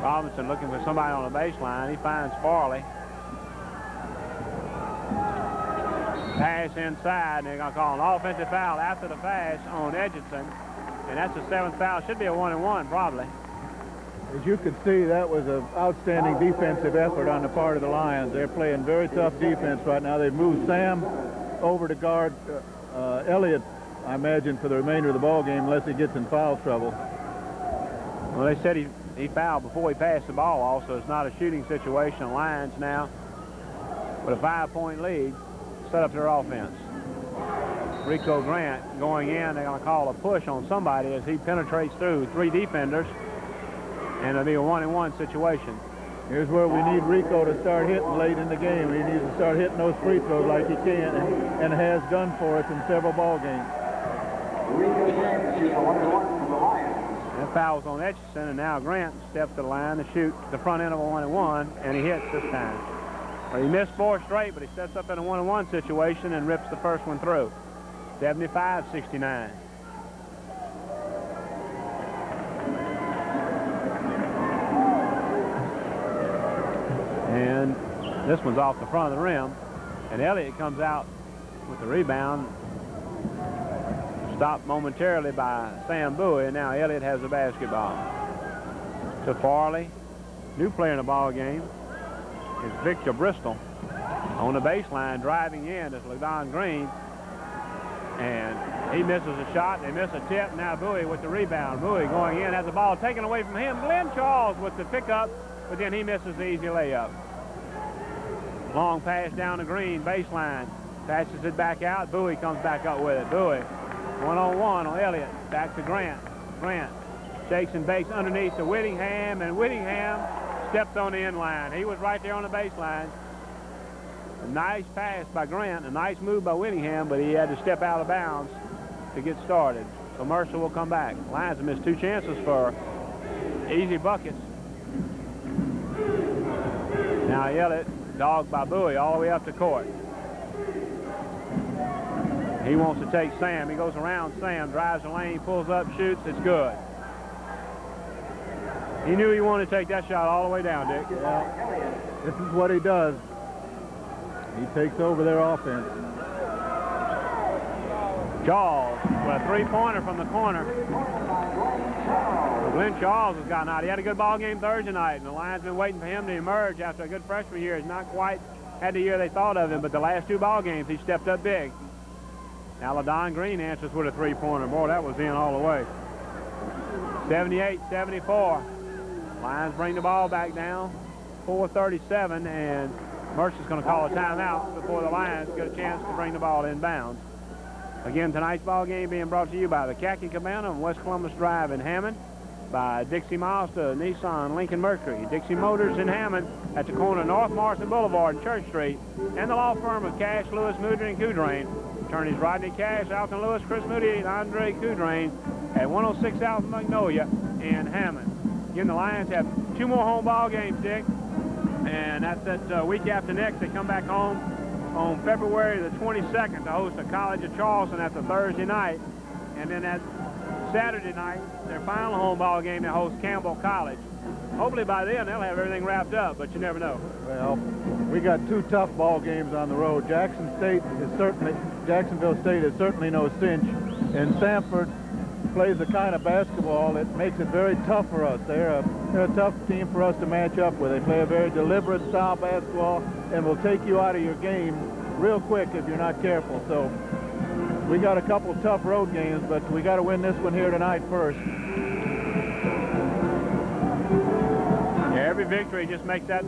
Robinson looking for somebody on the baseline. He finds Farley. Pass inside, and they're going to call an offensive foul after the pass on Edgerton. And that's the 7th foul. Should be a 1-and-1 probably. As you can see, that was an outstanding defensive effort on the part of the Lions. They're playing very tough defense right now. They've moved Sam over to guard Elliott, I imagine, for the remainder of the ball game, unless he gets in foul trouble. Well, they said he fouled before he passed the ball also. It's not a shooting situation. The Lions now, with a 5-point lead, set up their offense. Rico Grant going in. They're going to call a push on somebody as he penetrates through 3 defenders. And it'll be a 1-and-1 situation. Here's where we need Rico to start hitting late in the game. He needs to start hitting those free throws like he can and has done for us in several ball games. Rico Grant shoots a 1-and-1 for the Lions. That foul's on Etchison, and now Grant steps to the line to shoot the front end of a 1-and-1, and he hits this time. Well, he missed 4 straight, but he sets up in a 1-and-1 situation and rips the first one through. 75-69. And this one's off the front of the rim, and Elliott comes out with the rebound. Stopped momentarily by Sam Bowie, and now Elliott has the basketball. To Farley. New player in the ball game is Victor Bristol. On the baseline, driving in is LaDon Green. And he misses a shot. They miss a tip. Now Bowie with the rebound. Bowie going in, has the ball taken away from him. Glenn Charles with the pickup, but then he misses the easy layup. Long pass down to Green, baseline. Passes it back out. Bowie comes back up with it. Bowie, one-on-one on Elliott. Back to Grant. Grant shakes and bakes underneath to Whittingham, and Whittingham stepped on the end line. He was right there on the baseline. A nice pass by Grant, a nice move by Whittingham, but he had to step out of bounds to get started. So Mercer will come back. Lions have missed 2 chances for easy buckets. Now Elliott, dogged by Bowie all the way up the court. He wants to take Sam. He goes around Sam, drives the lane, pulls up, shoots. It's good. He knew he wanted to take that shot all the way down, Dick. Yeah. This is what he does. He takes over their offense. Charles with a 3-pointer from the corner. Glenn Charles has gotten out. He had a good ball game Thursday night, and the Lions been waiting for him to emerge after a good freshman year. He's not quite had the year they thought of him, but the last 2 ball games he stepped up big. Now LaDon Green answers with a 3-pointer. Boy, that was in all the way. 78-74. Lions bring the ball back down. 4:37, and Mercer's going to call a timeout before the Lions get a chance to bring the ball inbounds. Again, tonight's ball game being brought to you by the Khaki Cabana on West Columbus Drive in Hammond, by Dixie Mazda, Nissan, Lincoln Mercury, Dixie Motors in Hammond at the corner of North Marston Boulevard and Church Street, and the law firm of Cash, Lewis, Moody, and Coudrain. Attorneys Rodney Cash, Alton Lewis, Chris Moody, and Andre Coudrain at 106 South Magnolia in Hammond. Again, the Lions have 2 more home ball games, Dick, and that's that week after next. They come back home on February the 22nd to host the College of Charleston. That's a Thursday night, and then that Saturday night, their final home ball game, they host Campbell College. Hopefully by then they'll have everything wrapped up, but you never know. Well, we got 2 tough ball games on the road. Jacksonville State is certainly no cinch, and Sanford plays the kind of basketball that makes it very tough for us. They're a tough team for us to match up with. They play a very deliberate style basketball and will take you out of your game real quick if you're not careful. So we got a couple of tough road games, but we got to win this one here tonight first. Yeah, every victory just makes that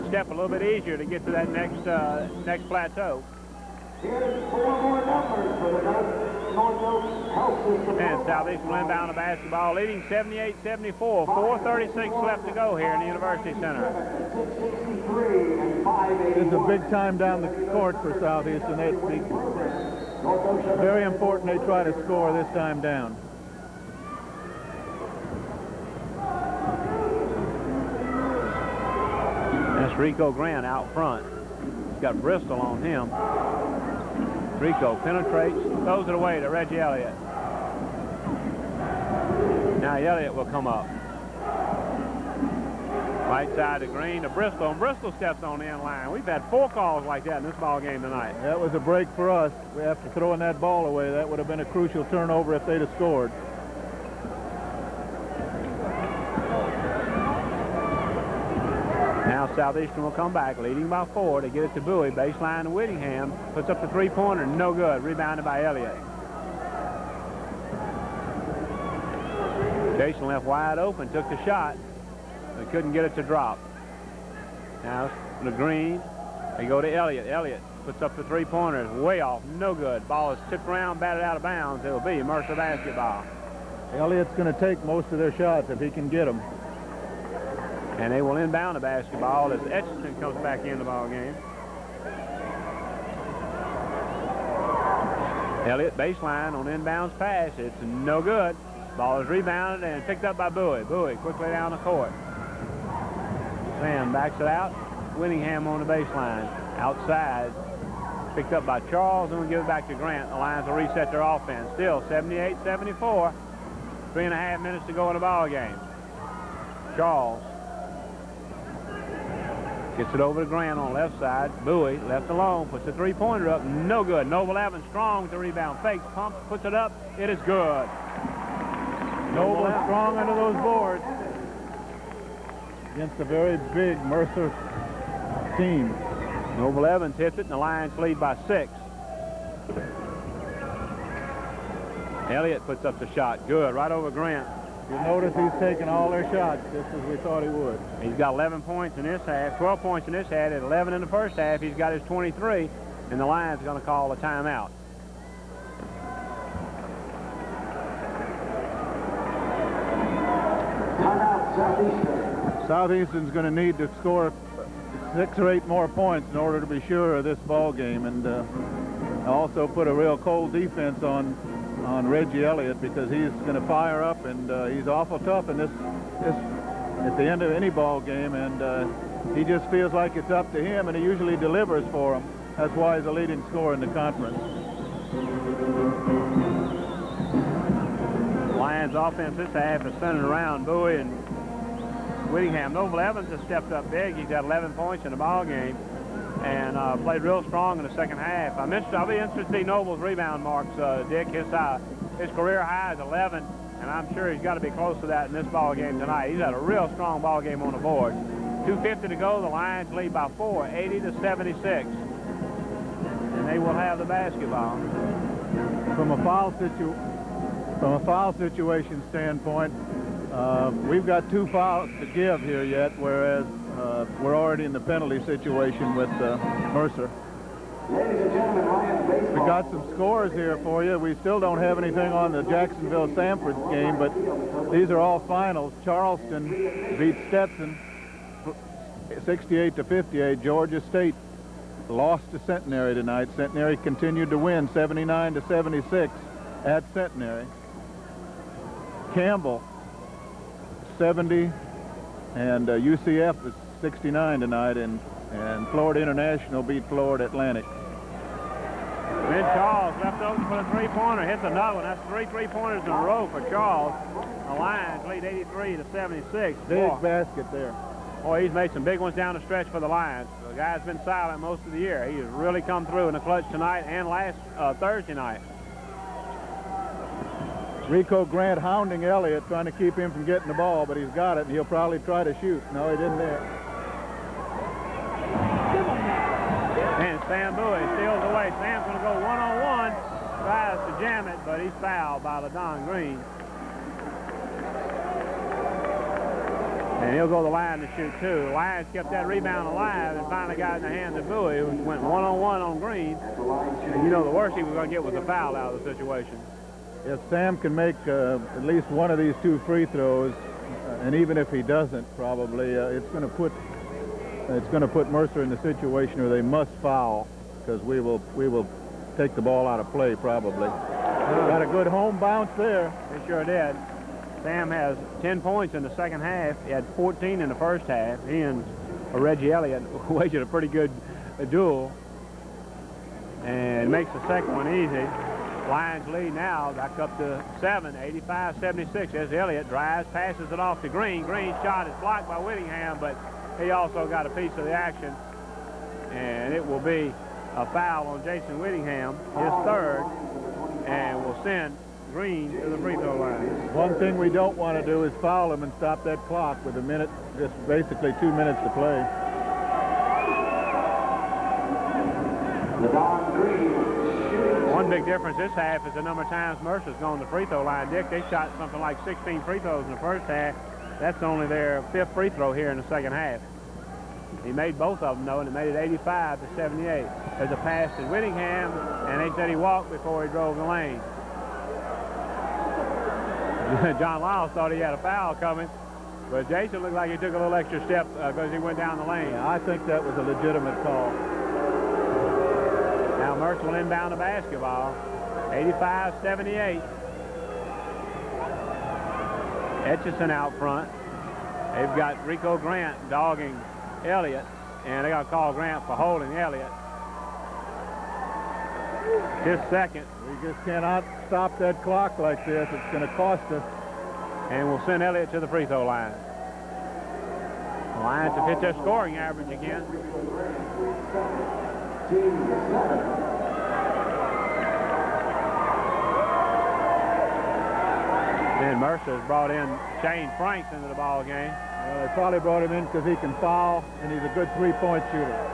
step a little bit easier to get to that next plateau. Here's 4 more numbers for the North Oaks Health System. And Southeastern will inbound the basketball, leading 78-74. 4:36 left to go here in the University Center. 663 and 581. It's a big time down the court for Southeastern. It's very important they try to score this time down. That's Rico Grant out front. He's got Bristol on him. Rico penetrates, throws it away to Reggie Elliott. Now Elliott will come up. Right side to Green to Bristol, and Bristol steps on the end line. We've had 4 calls like that in this ball game tonight. That was a break for us. We have to throw that ball away. That would have been a crucial turnover if they'd have scored. Now Southeastern will come back, leading by 4. They get it to Bowie, baseline to Whittingham, puts up the 3-pointer, no good, rebounded by Elliott. Jason left wide open, took the shot, but couldn't get it to drop. Now to Green, they go to Elliott. Elliott puts up the 3-pointer, way off, no good. Ball is tipped around, batted out of bounds. It'll be Mercer basketball. Elliott's going to take most of their shots if he can get them. And they will inbound the basketball as Etchison comes back in the ball game. Elliott baseline on inbounds pass. It's no good. Ball is rebounded and picked up by Bowie. Bowie quickly down the court. Sam backs it out. Whittingham on the baseline. Outside. Picked up by Charles, and we'll give it back to Grant. The Lions will reset their offense. Still 78-74. 3.5 minutes to go in the ball game. Charles gets it over to Grant on the left side. Bowie left alone, puts the three-pointer up. No good. Noble Evans strong with the rebound. Fakes, pumps, puts it up. It is good. Noble strong under those boards against a very big Mercer team. Noble Evans hits it, and the Lions lead by 6. Elliott puts up the shot. Good, right over Grant. You notice he's taking all their shots, just as we thought he would. He's got 11 points in this half, 12 points in this half, at 11 in the first half. He's got his 23, and the Lions are going to call a timeout. Timeout, Southeastern. Southeastern's going to need to score 6 or 8 more points in order to be sure of this ball game, and also put a real cold defense on Reggie Elliott, because he's going to fire up, and he's awful tough in this at the end of any ball game, and he just feels like it's up to him, and he usually delivers for him. That's why he's a leading scorer in the conference. Lions offense this half is centered around Bowie and Whittingham. Noble Evans has stepped up big. He's got 11 points in the ball game and played real strong in the second half. I'll be interested to see Noble's rebound marks, Dick. His career high is 11, and I'm sure he's got to be close to that in this ball game tonight. He's had a real strong ball game on the board. 2:50 to go. The Lions lead by 4, 80-76, and they will have the basketball. From a foul situation standpoint, we've got 2 fouls to give here yet, whereas we're already in the penalty situation with Mercer. Ladies and gentlemen, Lions baseball. We got some scores here for you. We still don't have anything on the Jacksonville-Sanford game, but these are all finals. Charleston beat Stetson 68-58. Georgia State lost to Centenary tonight. Centenary continued to win 79-76 at Centenary. Campbell 70, and UCF is 69 tonight, and Florida International beat Florida Atlantic. Ben Charles left open for the three-pointer, hits another one. That's 3 three-pointers in a row for Charles. The Lions lead 83-76. Big basket there. Boy, he's made some big ones down the stretch for the Lions. The guy's been silent most of the year. He has really come through in the clutch tonight and last Thursday night. Rico Grant hounding Elliott, trying to keep him from getting the ball, but he's got it, and he'll probably try to shoot. No, he didn't there. And Sam Bowie steals away. Sam's going to go one-on-one, tries to jam it, but he's fouled by LaDon Green. And he'll go to the line to shoot 2. The Lions kept that rebound alive and finally got in the hands of Bowie, who went one-on-one on Green. And you know, the worst he was going to get was a foul out of the situation. If Sam can make at least one of these 2 free throws, and even if he doesn't, probably it's going to put Mercer in the situation where they must foul, because we will take the ball out of play probably. Got a good home bounce there. They sure did. Sam has 10 points in the second half. He had 14 in the first half. He and Reggie Elliott waged a pretty good duel, and makes the second one easy. Lions lead now back up to 7, 85-76. As Elliott drives, passes it off to Green. Green's shot is blocked by Whittingham, but he also got a piece of the action, and it will be a foul on Jason Whittingham, his 3rd, and will send Green to the free throw line. One thing we don't want to do is foul him and stop that clock with a minute, just basically 2 minutes to play. LaDon Green. One big difference this half is the number of times Mercer's gone to the free throw line. Dick, they shot something like 16 free throws in the first half. That's only their 5th free throw here in the second half. He made both of them, though, and it made it 85-78. There's a pass to Whittingham, and they said he walked before he drove the lane. John Lyles thought he had a foul coming, but Jason looked like he took a little extra step because he went down the lane. Yeah, I think that was a legitimate call. Now Mercer will inbound the basketball. 85-78. Etchison out front. They've got Rico Grant dogging Elliott, and they got to call Grant for holding Elliott. His second. We just cannot stop that clock like this. It's going to cost us. And we'll send Elliott to the free throw line. The Lions have hit their scoring average again. And Mercer has brought in Shane Franks into the ball game. Well, they probably brought him in because he can foul, and he's a good three-point shooter.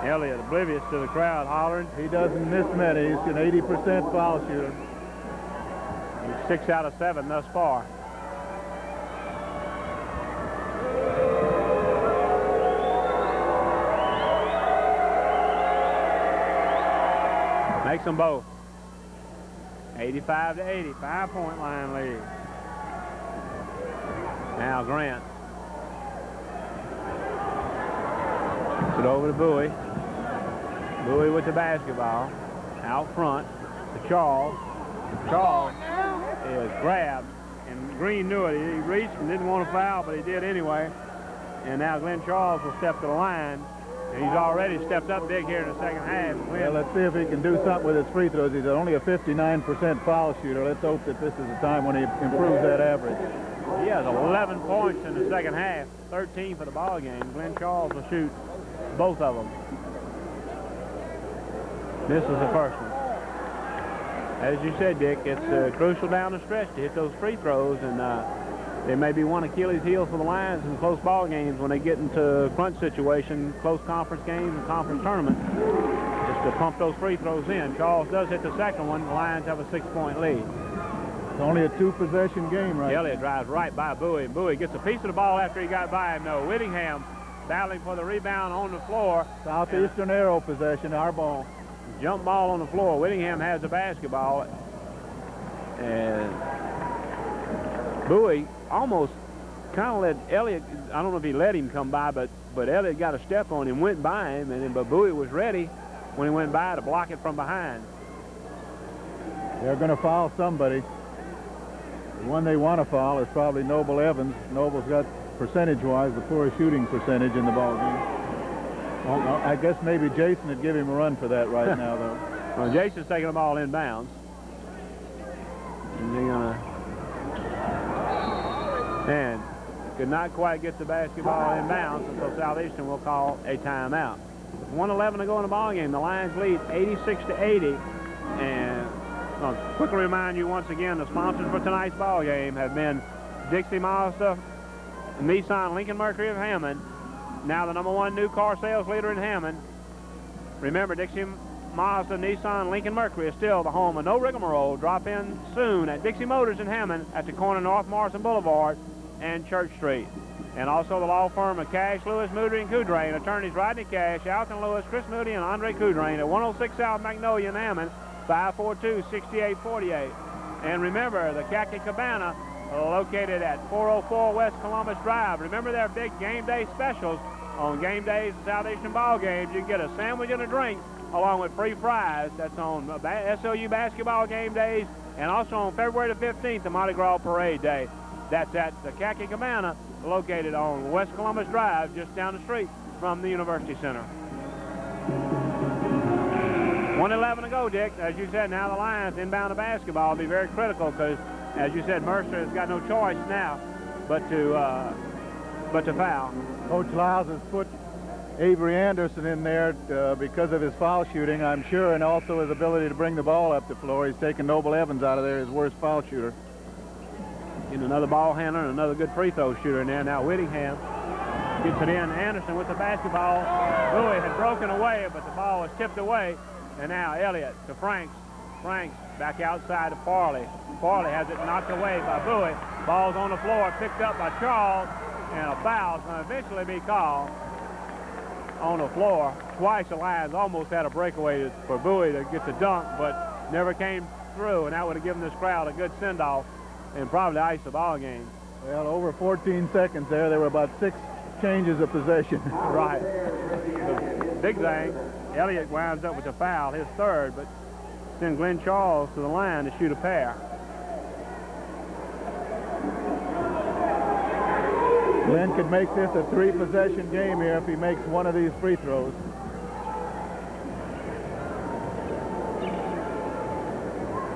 Elliott oblivious to the crowd hollering. He doesn't miss many. He's an 80% foul shooter. He's 6 out of 7 thus far. Makes them both. 85 to 80, 5-point line lead. Now Grant. Gets it over to Bowie. Bowie with the basketball. Out front to Charles. Charles is grabbed, and Green knew it. He reached and didn't want to foul, but he did anyway. And now Glenn Charles will step to the line. And he's already stepped up big here in the second half. Well, let's see if he can do something with his free throws. He's only a 59% foul shooter. Let's hope that this is the time when he improves that average. He has 11 points in the second half, 13 for the ball game. Glenn Charles will shoot both of them. This is the first one. As you said, Dick, it's crucial down the stretch to hit those free throws, and they may be one Achilles heel for the Lions in close ball games when they get into crunch situation, close conference games and conference tournaments, just to pump those free throws in. Charles does hit the second one. The Lions have a 6-point lead. It's only a 2-possession game right Elliott drives right by Bowie. Bowie gets a piece of the ball after he got by him. No, Whittingham battling for the rebound on the floor. Southeastern arrow possession, our ball. Jump ball on the floor. Whittingham has the basketball. And Bowie almost kind of let Elliott, I don't know if he let him come by, but Elliott got a step on him, went by him, but Bowie was ready when he went by to block it from behind. They're going to foul somebody. The one they want to foul is probably Noble Evans. Noble's got, percentage-wise, the poorest shooting percentage in the ball game. Well, I guess maybe Jason would give him a run for that right now, though. Well, Jason's taking the ball inbounds. And could not quite get the basketball inbounds, and so Southeastern will call a timeout. 1:11 to go in the ball game. The Lions lead 86 to 80. And I'll quickly remind you once again, the sponsors for tonight's ball game have been Dixie Mazda, Nissan Lincoln Mercury of Hammond, now the #1 new car sales leader in Hammond. Remember, Dixie Mazda, Nissan, Lincoln Mercury is still the home of no rigmarole. Drop in soon at Dixie Motors in Hammond at the corner of North Morrison Boulevard and Church Street. And also the law firm of Cash, Lewis, Moody, and Coudrain. Attorneys Rodney Cash, Alton Lewis, Chris Moody, and Andre Coudrain at 106 South Magnolia in Hammond, 542-6848. And remember, the Khaki Cabana, located at 404 West Columbus Drive. Remember their big game day specials. On game days, Southeastern ball games, you can get a sandwich and a drink along with free fries. That's on SLU basketball game days, and also on February the 15th, the Mardi Gras Parade Day. That's at the Khaki Cabana, located on West Columbus Drive, just down the street from the University Center. 1:11 to go, Dick. As you said, now the Lions inbound the basketball will be very critical because, as you said, Mercer has got no choice now but to foul. Coach Lyles has put Avery Anderson in there because of his foul shooting, I'm sure, and also his ability to bring the ball up the floor. He's taken Noble Evans out of there, his worst foul shooter. Getting another ball handler and another good free throw shooter in there. Now Whittingham gets it in. Anderson with the basketball. Bowie had broken away, but the ball was tipped away. And now Elliott to Franks. Franks back outside to Farley. Farley has it knocked away by Bowie. Ball's on the floor, picked up by Charles, and a foul is going to eventually be called on the floor. Twice the Lions almost had a breakaway for Bowie to get the dunk, but never came through, and that would have given this crowd a good send-off and probably iced the ball game. Well, over 14 seconds there were about 6 changes of possession. Right. Big thing. Elliott winds up with a foul, his third, but send Glenn Charles to the line to shoot a pair. Glenn could make this a 3-possession game here if he makes one of these free throws.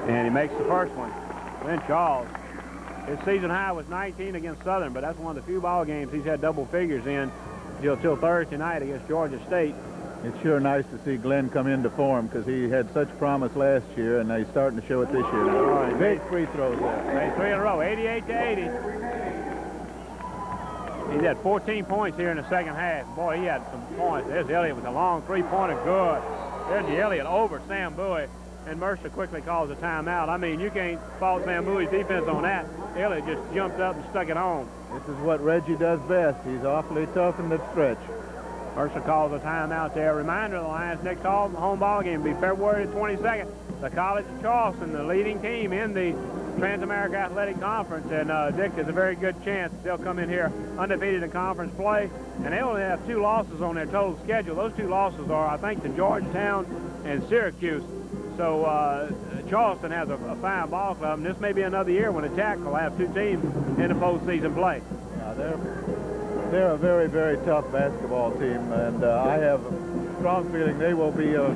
And he makes the first one. Glenn Charles. His season high was 19 against Southern, but that's one of the few ball games he's had double figures in till Thursday night against Georgia State. It's sure nice to see Glenn come into form because he had such promise last year, and he's starting to show it this year. Right. Big free throws there. Made 3 in a row, 88 to 80. He's had 14 points here in the second half. Boy, he had some points. There's Elliott with a long three-pointer, good. There's the Elliott over Sam Bowie, and Mercer quickly calls a timeout. I mean, you can't fault Sam Bowie's defense on that. Elliott just jumped up and stuck it on. This is what Reggie does best. He's awfully tough in the stretch. Mercer calls a timeout there. Reminder of the Lions' next home ball game will be February 22nd. The College of Charleston, the leading team in the Trans-America Athletic Conference, and Dick, there's a very good chance they'll come in here undefeated in conference play, and they only have 2 losses on their total schedule. Those 2 losses are, I think, to Georgetown and Syracuse. So Charleston has a fine ball club, and this may be another year when Attack will have 2 teams in the postseason play. They're a very, very tough basketball team, and I have a strong feeling they will be a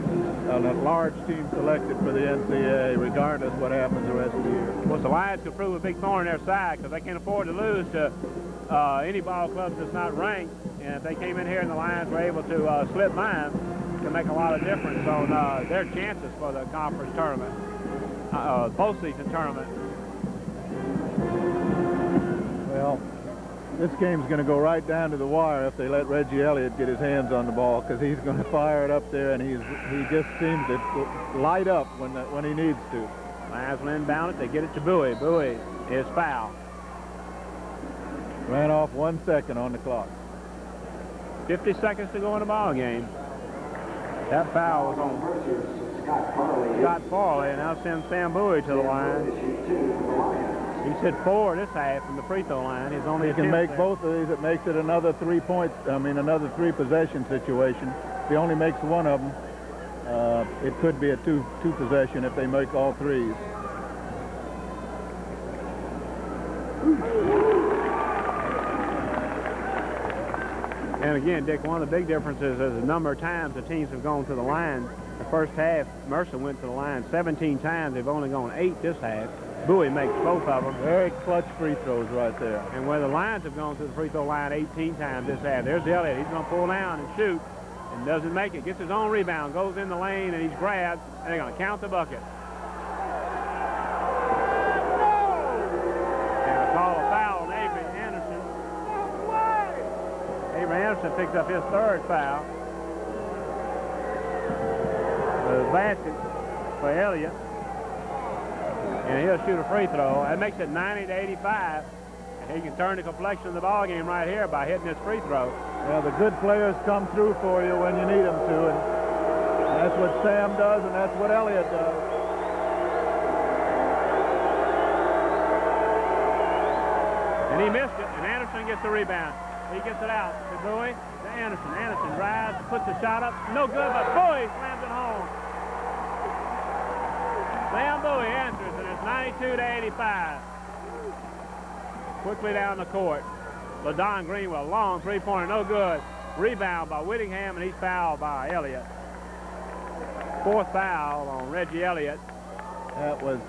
large team selected for the NCAA, regardless what happens the rest of the year. Well, the Lions could prove a big thorn in their side because they can't afford to lose to any ball club that's not ranked. And if they came in here and the Lions were able to slip by them, it could make a lot of difference on their chances for the conference tournament, postseason tournament. Well, this game's going to go right down to the wire if they let Reggie Elliott get his hands on the ball, because he's going to fire it up there, and he just seems to light up when he needs to. Lions will inbound it. They get it to Bowie. Bowie is foul. Ran off 1 second on the clock. 50 seconds to go in the ball game. That foul was on Scott Farley, and now sends Sam Bowie to the line. He's hit 4 this half from the free throw line. He's only He can make both of these. It makes it another 3-possession situation. If he only makes one of them, it could be a two-possession if they make all 3s. And again, Dick, one of the big differences is the number of times the teams have gone to the line. The first half, Mercer went to the line 17 times. They've only gone 8 this half. Bowie makes both of them. Very clutch free throws right there. And where the Lions have gone to the free throw line 18 times this half. There's Elliott. He's going to pull down and shoot and doesn't make it. Gets his own rebound, goes in the lane, and he's grabbed, and they're going to count the bucket. And a call a foul on Avery Anderson. Avery Anderson picks up his 3rd foul. The basket for Elliott. And he'll shoot a free throw. That makes it 90 to 85. And he can turn the complexion of the ball game right here by hitting this free throw. Well, the good players come through for you when you need them to, and that's what Sam does, and that's what Elliott does. And he missed it, and Anderson gets the rebound. He gets it out to Bowie, to Anderson. Anderson drives, puts the shot up. No good, but Bowie slams it home. Sam Bowie answers, and it's 92 to 85. Quickly down the court. LaDon Green with a long three-pointer, no good. Rebound by Whittingham, and he's fouled by Elliott. 4th foul on Reggie Elliott. That was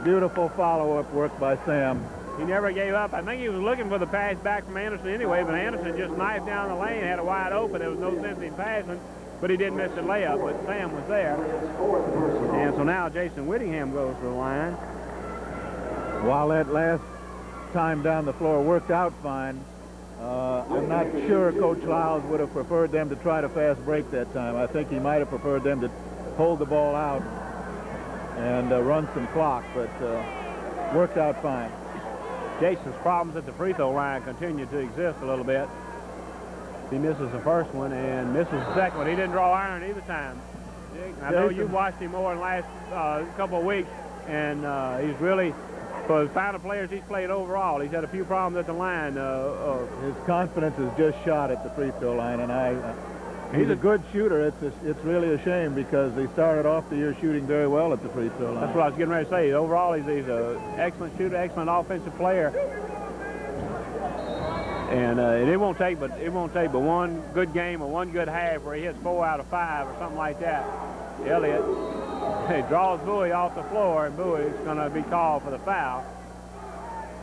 beautiful follow-up work by Sam. He never gave up. I think he was looking for the pass back from Anderson anyway, but Anderson just knifed down the lane, had it wide open. There was no sense in passing, but he didn't miss the layup, but Sam was there. And so now Jason Whittingham goes to the line. While that last time down the floor worked out fine, I'm not sure Coach Lyles would have preferred them to try to fast break that time. I think he might have preferred them to hold the ball out and run some clock, but worked out fine. Jason's problems at the free throw line continue to exist a little bit. He misses the first one and misses the second one. He didn't draw iron either time. I know you've watched him more in the last couple of weeks, and he's really, for the final players he's played overall, he's had a few problems at the line. His confidence is just shot at the free throw line, and He's a good shooter. It's really a shame because he started off the year shooting very well at the free throw line. That's what I was getting ready to say. Overall, he's an excellent shooter, excellent offensive player. And it won't take but one good game or one good half where he hits 4 out of 5 or something like that. Elliott draws Bowie off the floor, and Bowie's going to be called for the foul.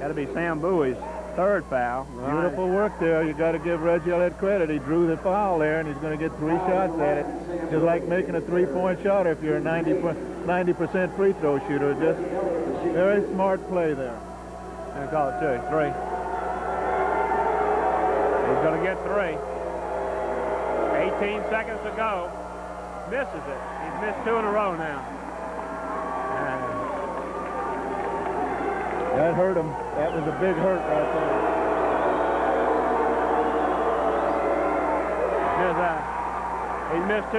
That'll be Sam Bowie's 3rd foul. Beautiful work there. You got to give Reggie Elliott credit. He drew the foul there, and he's going to get 3 shots at it. Just like making a 3-point shot if you're a 90% free throw shooter. Just very smart play there. And call it 2, 3. He's going to get 3. 18 seconds to go. Misses it. He's missed 2 in a row now. That hurt him. That was a big hurt right there. He's missed 2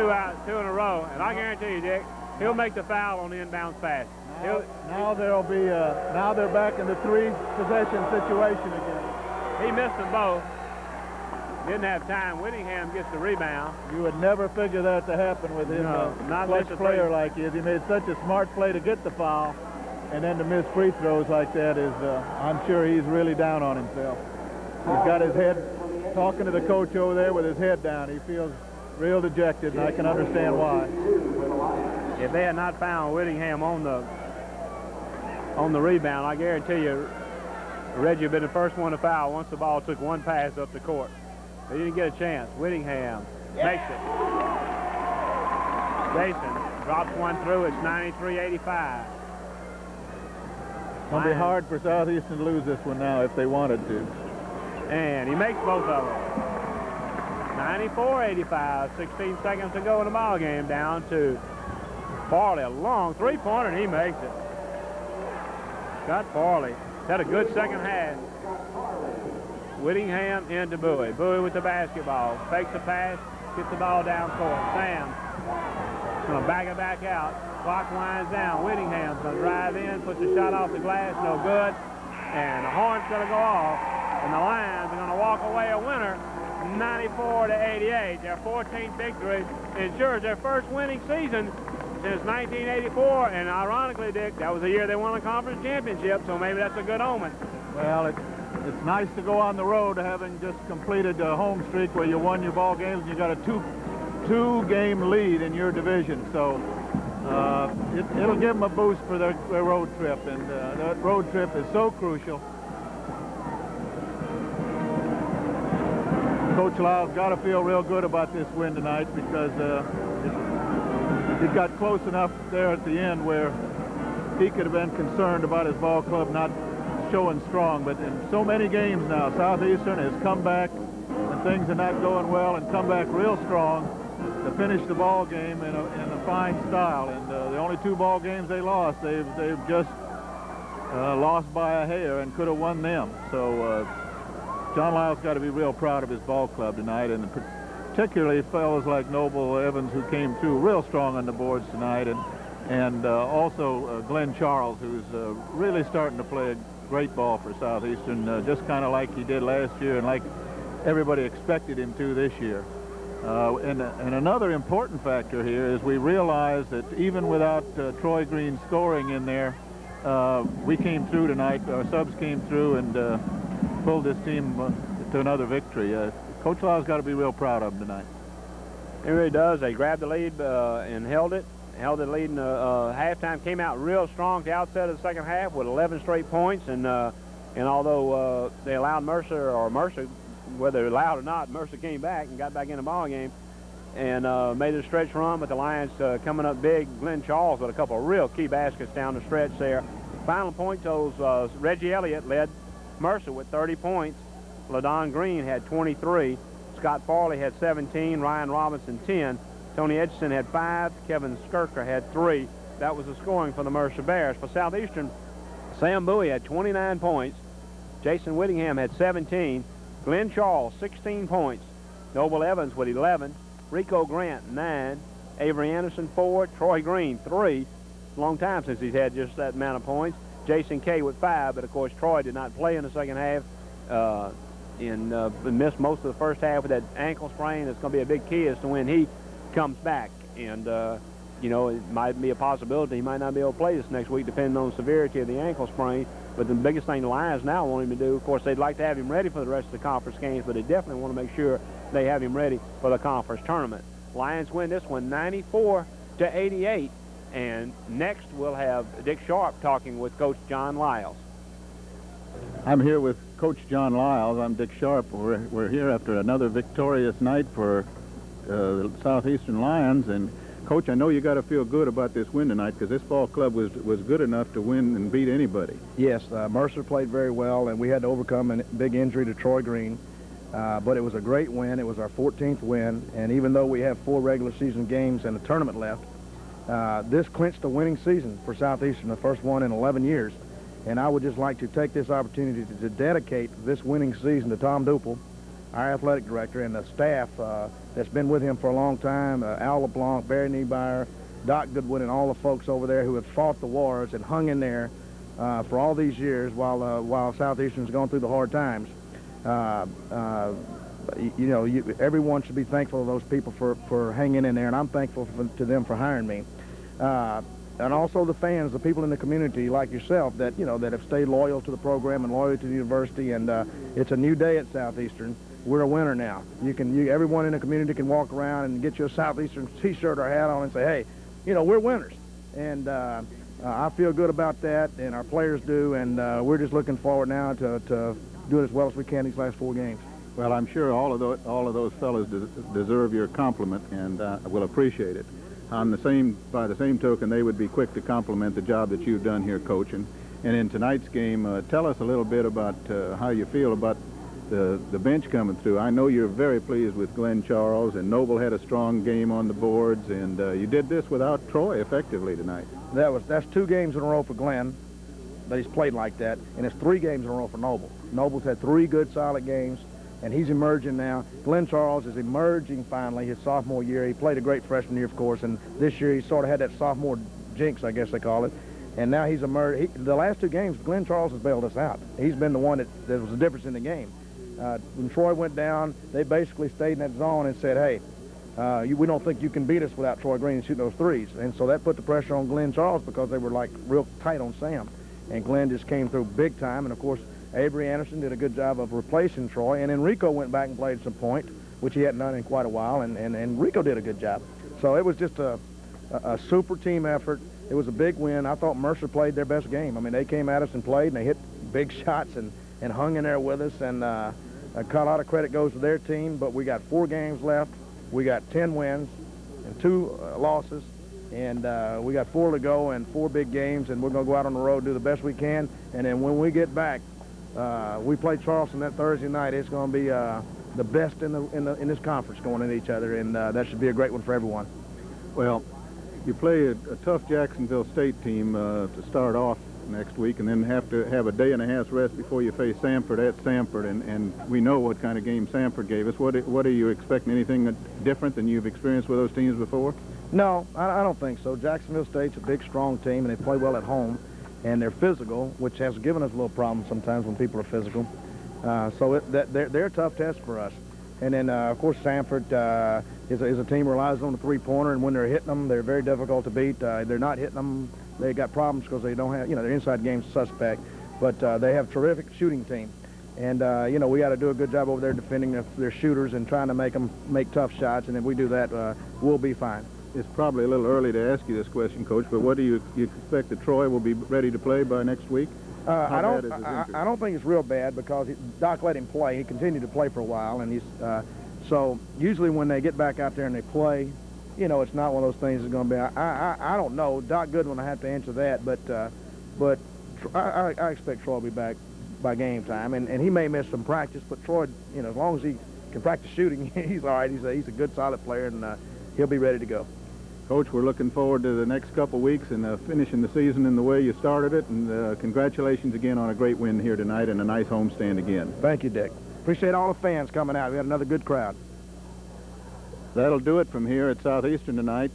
in a row, and I guarantee you, Dick, he'll make the foul on the inbounds pass. Now there'll be now they're back in the 3 possession situation again. He missed them both. Didn't have time. Whittingham gets the rebound. You would never figure that to happen with him. Not clutch player like he is. He made such a smart play to get the foul, and then to miss free throws like that is, I'm sure he's really down on himself. He's got his head, talking to the coach over there with his head down. He feels real dejected, and I can understand why. If they had not found Whittingham on the rebound, I guarantee you Reggie would have been the first one to foul once the ball took 1 pass up the court. They didn't get a chance. Whittingham makes it. Jason drops one through. It's 93-85. It's going to be hard for Southeastern to lose this one now if they wanted to. And he makes both of them. 94-85. 16 seconds to go in the ball game. Down to Farley. A long 3-pointer, and he makes it. Scott Farley had a good second half. Whittingham into Bowie. Bowie with the basketball. Fakes the pass. Gets the ball down court. Sam going to back it back out. Clock winds down. Whittingham's going to drive in. Puts the shot off the glass. No good. And the horn's going to go off. And the Lions are going to walk away a winner. 94-88. Their 14th victory ensures their first winning season since 1984. And ironically, Dick, that was the year they won the conference championship. So maybe that's a good omen. Well, it's nice to go on the road having just completed a home streak where you won your ball games and you got a two-game lead in your division. So it'll give them a boost for their road trip, and that road trip is so crucial. Coach Lyle's got to feel real good about this win tonight because it got close enough there at the end where he could have been concerned about his ball club not showing strong, but in so many games now, Southeastern has come back when things are not going well and come back real strong to finish the ball game in a fine style. And the only 2 ball games they lost, they've just lost by a hair and could have won them. So John Lyle's got to be real proud of his ball club tonight, and particularly fellows like Noble Evans, who came through real strong on the boards tonight, and also Glenn Charles, who's really starting to play a great ball for Southeastern, just kind of like he did last year and like everybody expected him to this year. And another important factor here is we realize that even without Troy Green scoring in there, we came through tonight. Our subs came through and pulled this team to another victory. Coach Lyle's got to be real proud of him tonight. He really does. They grabbed the lead and held the lead in halftime, came out real strong at the outset of the second half with 11 straight points, and although they allowed Mercer, whether they allowed or not, Mercer came back and got back in the ball game and made a stretch run, but the Lions coming up big. Glenn Charles with a couple of real key baskets down the stretch there. Final point totals, Reggie Elliott led Mercer with 30 points. LaDon Green had 23. Scott Farley had 17. Ryan Robinson 10. Tony Edgerton had 5. Kevin Skirker had 3. That was the scoring for the Mercer Bears. For Southeastern, Sam Bowie had 29 points. Jason Whittingham had 17. Glenn Charles, 16 points. Noble Evans with 11. Rico Grant, 9. Avery Anderson, 4. Troy Green, 3. Long time since he's had just that amount of points. Jason Kay with 5, but of course Troy did not play in the second half. and missed most of the first half with that ankle sprain. It's going to be a big key as to when he comes back. And, you know, it might be a possibility he might not be able to play this next week, depending on the severity of the ankle sprain. But the biggest thing the Lions now want him to do, of course, they'd like to have him ready for the rest of the conference games, but they definitely want to make sure they have him ready for the conference tournament. Lions win this one 94-88. And next we'll have Dick Sharp talking with Coach John Lyles. I'm here with Coach John Lyles. I'm Dick Sharp. We're here after another victorious night for the Southeastern Lions. And Coach, I know you got to feel good about this win tonight, because this ball club was good enough to win and beat anybody. Yes, Mercer played very well, and we had to overcome a big injury to Troy Green. But it was a great win. It was our 14th win, and even though we have 4 regular season games and a tournament left, this clinched a winning season for Southeastern, the first one in 11 years. And I would just like to take this opportunity to dedicate this winning season to Tom Duple, our athletic director, and the staff that's been with him for a long time, Al LeBlanc, Barry Niebuyer, Doc Goodwin, and all the folks over there who have fought the wars and hung in there for all these years while Southeastern's gone through the hard times. You know, everyone should be thankful to those people for hanging in there, and I'm thankful to them for hiring me. And also the fans, the people in the community like yourself that, you know, that have stayed loyal to the program and loyal to the university. And it's a new day at Southeastern. We're a winner now. Everyone in the community can walk around and get you a Southeastern T-shirt or hat on and say, hey, you know, we're winners. And I feel good about that, and our players do. And we're just looking forward now to do it as well as we can these last 4 games. Well, I'm sure all of those fellas deserve your compliment, and will appreciate it. By the same token, they would be quick to compliment the job that you've done here coaching. And in tonight's game, tell us a little bit about how you feel about the bench coming through. I know you're very pleased with Glenn Charles, and Noble had a strong game on the boards, and you did this without Troy effectively tonight. That's 2 games in a row for Glenn that he's played like that, and it's 3 games in a row for Noble. Noble's had 3 good, solid games, and he's emerging now. Glenn Charles is emerging finally his sophomore year. He played a great freshman year, of course, and this year he sort of had that sophomore jinx, I guess they call it. And now he's emerged. The last 2 games, Glenn Charles has bailed us out. He's been the one that was the difference in the game. When Troy went down, they basically stayed in that zone and said, hey, we don't think you can beat us without Troy Green shooting those threes. And so that put the pressure on Glenn Charles because they were like real tight on Sam. And Glenn just came through big time. And of course, Avery Anderson did a good job of replacing Troy. And Enrico went back and played some point, which he hadn't done in quite a while. And Enrico did a good job. So it was just a super team effort. It was a big win. I thought Mercer played their best game. I mean, they came at us and played, and they hit big shots and hung in there with us. And a lot of credit goes to their team. But we got 4 games left. We got 10 wins and 2 losses. And we got 4 to go and 4 big games. And we're going to go out on the road, do the best we can. And then when we get back, we play Charleston that Thursday night. It's going to be the best in this conference going into each other. And that should be a great one for everyone. Well, you play a tough Jacksonville State team to start off next week, and then have to have a day and a half's rest before you face Samford at Samford, and we know what kind of game Samford gave us. What are you expecting? Anything different than you've experienced with those teams before? No, I don't think so. Jacksonville State's a big, strong team, and they play well at home, and they're physical, which has given us a little problem sometimes when people are physical. So they're a tough test for us. And then, of course, Samford is a team that relies on the three-pointer, and when they're hitting them, they're very difficult to beat. They're not hitting them. They got problems because they don't have, their inside game's suspect. But they have a terrific shooting team. And, we got to do a good job over there defending their shooters and trying to make them make tough shots. And if we do that, we'll be fine. It's probably a little early to ask you this question, Coach, but what do you expect that Troy will be ready to play by next week? I don't think it's real bad because Doc let him play. He continued to play for a while, and so usually when they get back out there and they play, it's not one of those things that's going to be. I don't know. Doc Goodwin, I have to answer that, but I expect Troy will be back by game time, and he may miss some practice, but Troy, as long as he can practice shooting, he's all right. He's a good, solid player, and he'll be ready to go. Coach, we're looking forward to the next couple weeks and finishing the season in the way you started it. And congratulations again on a great win here tonight and a nice homestand again. Thank you, Dick. Appreciate all the fans coming out. We had another good crowd. That'll do it from here at Southeastern tonight.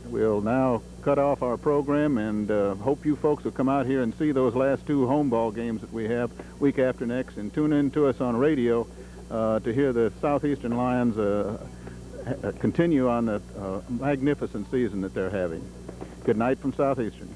we'll now cut off our program and hope you folks will come out here and see those last 2 home ball games that we have week after next, and tune in to us on radio to hear the Southeastern Lions continue on the magnificent season that they're having. Good night from Southeastern.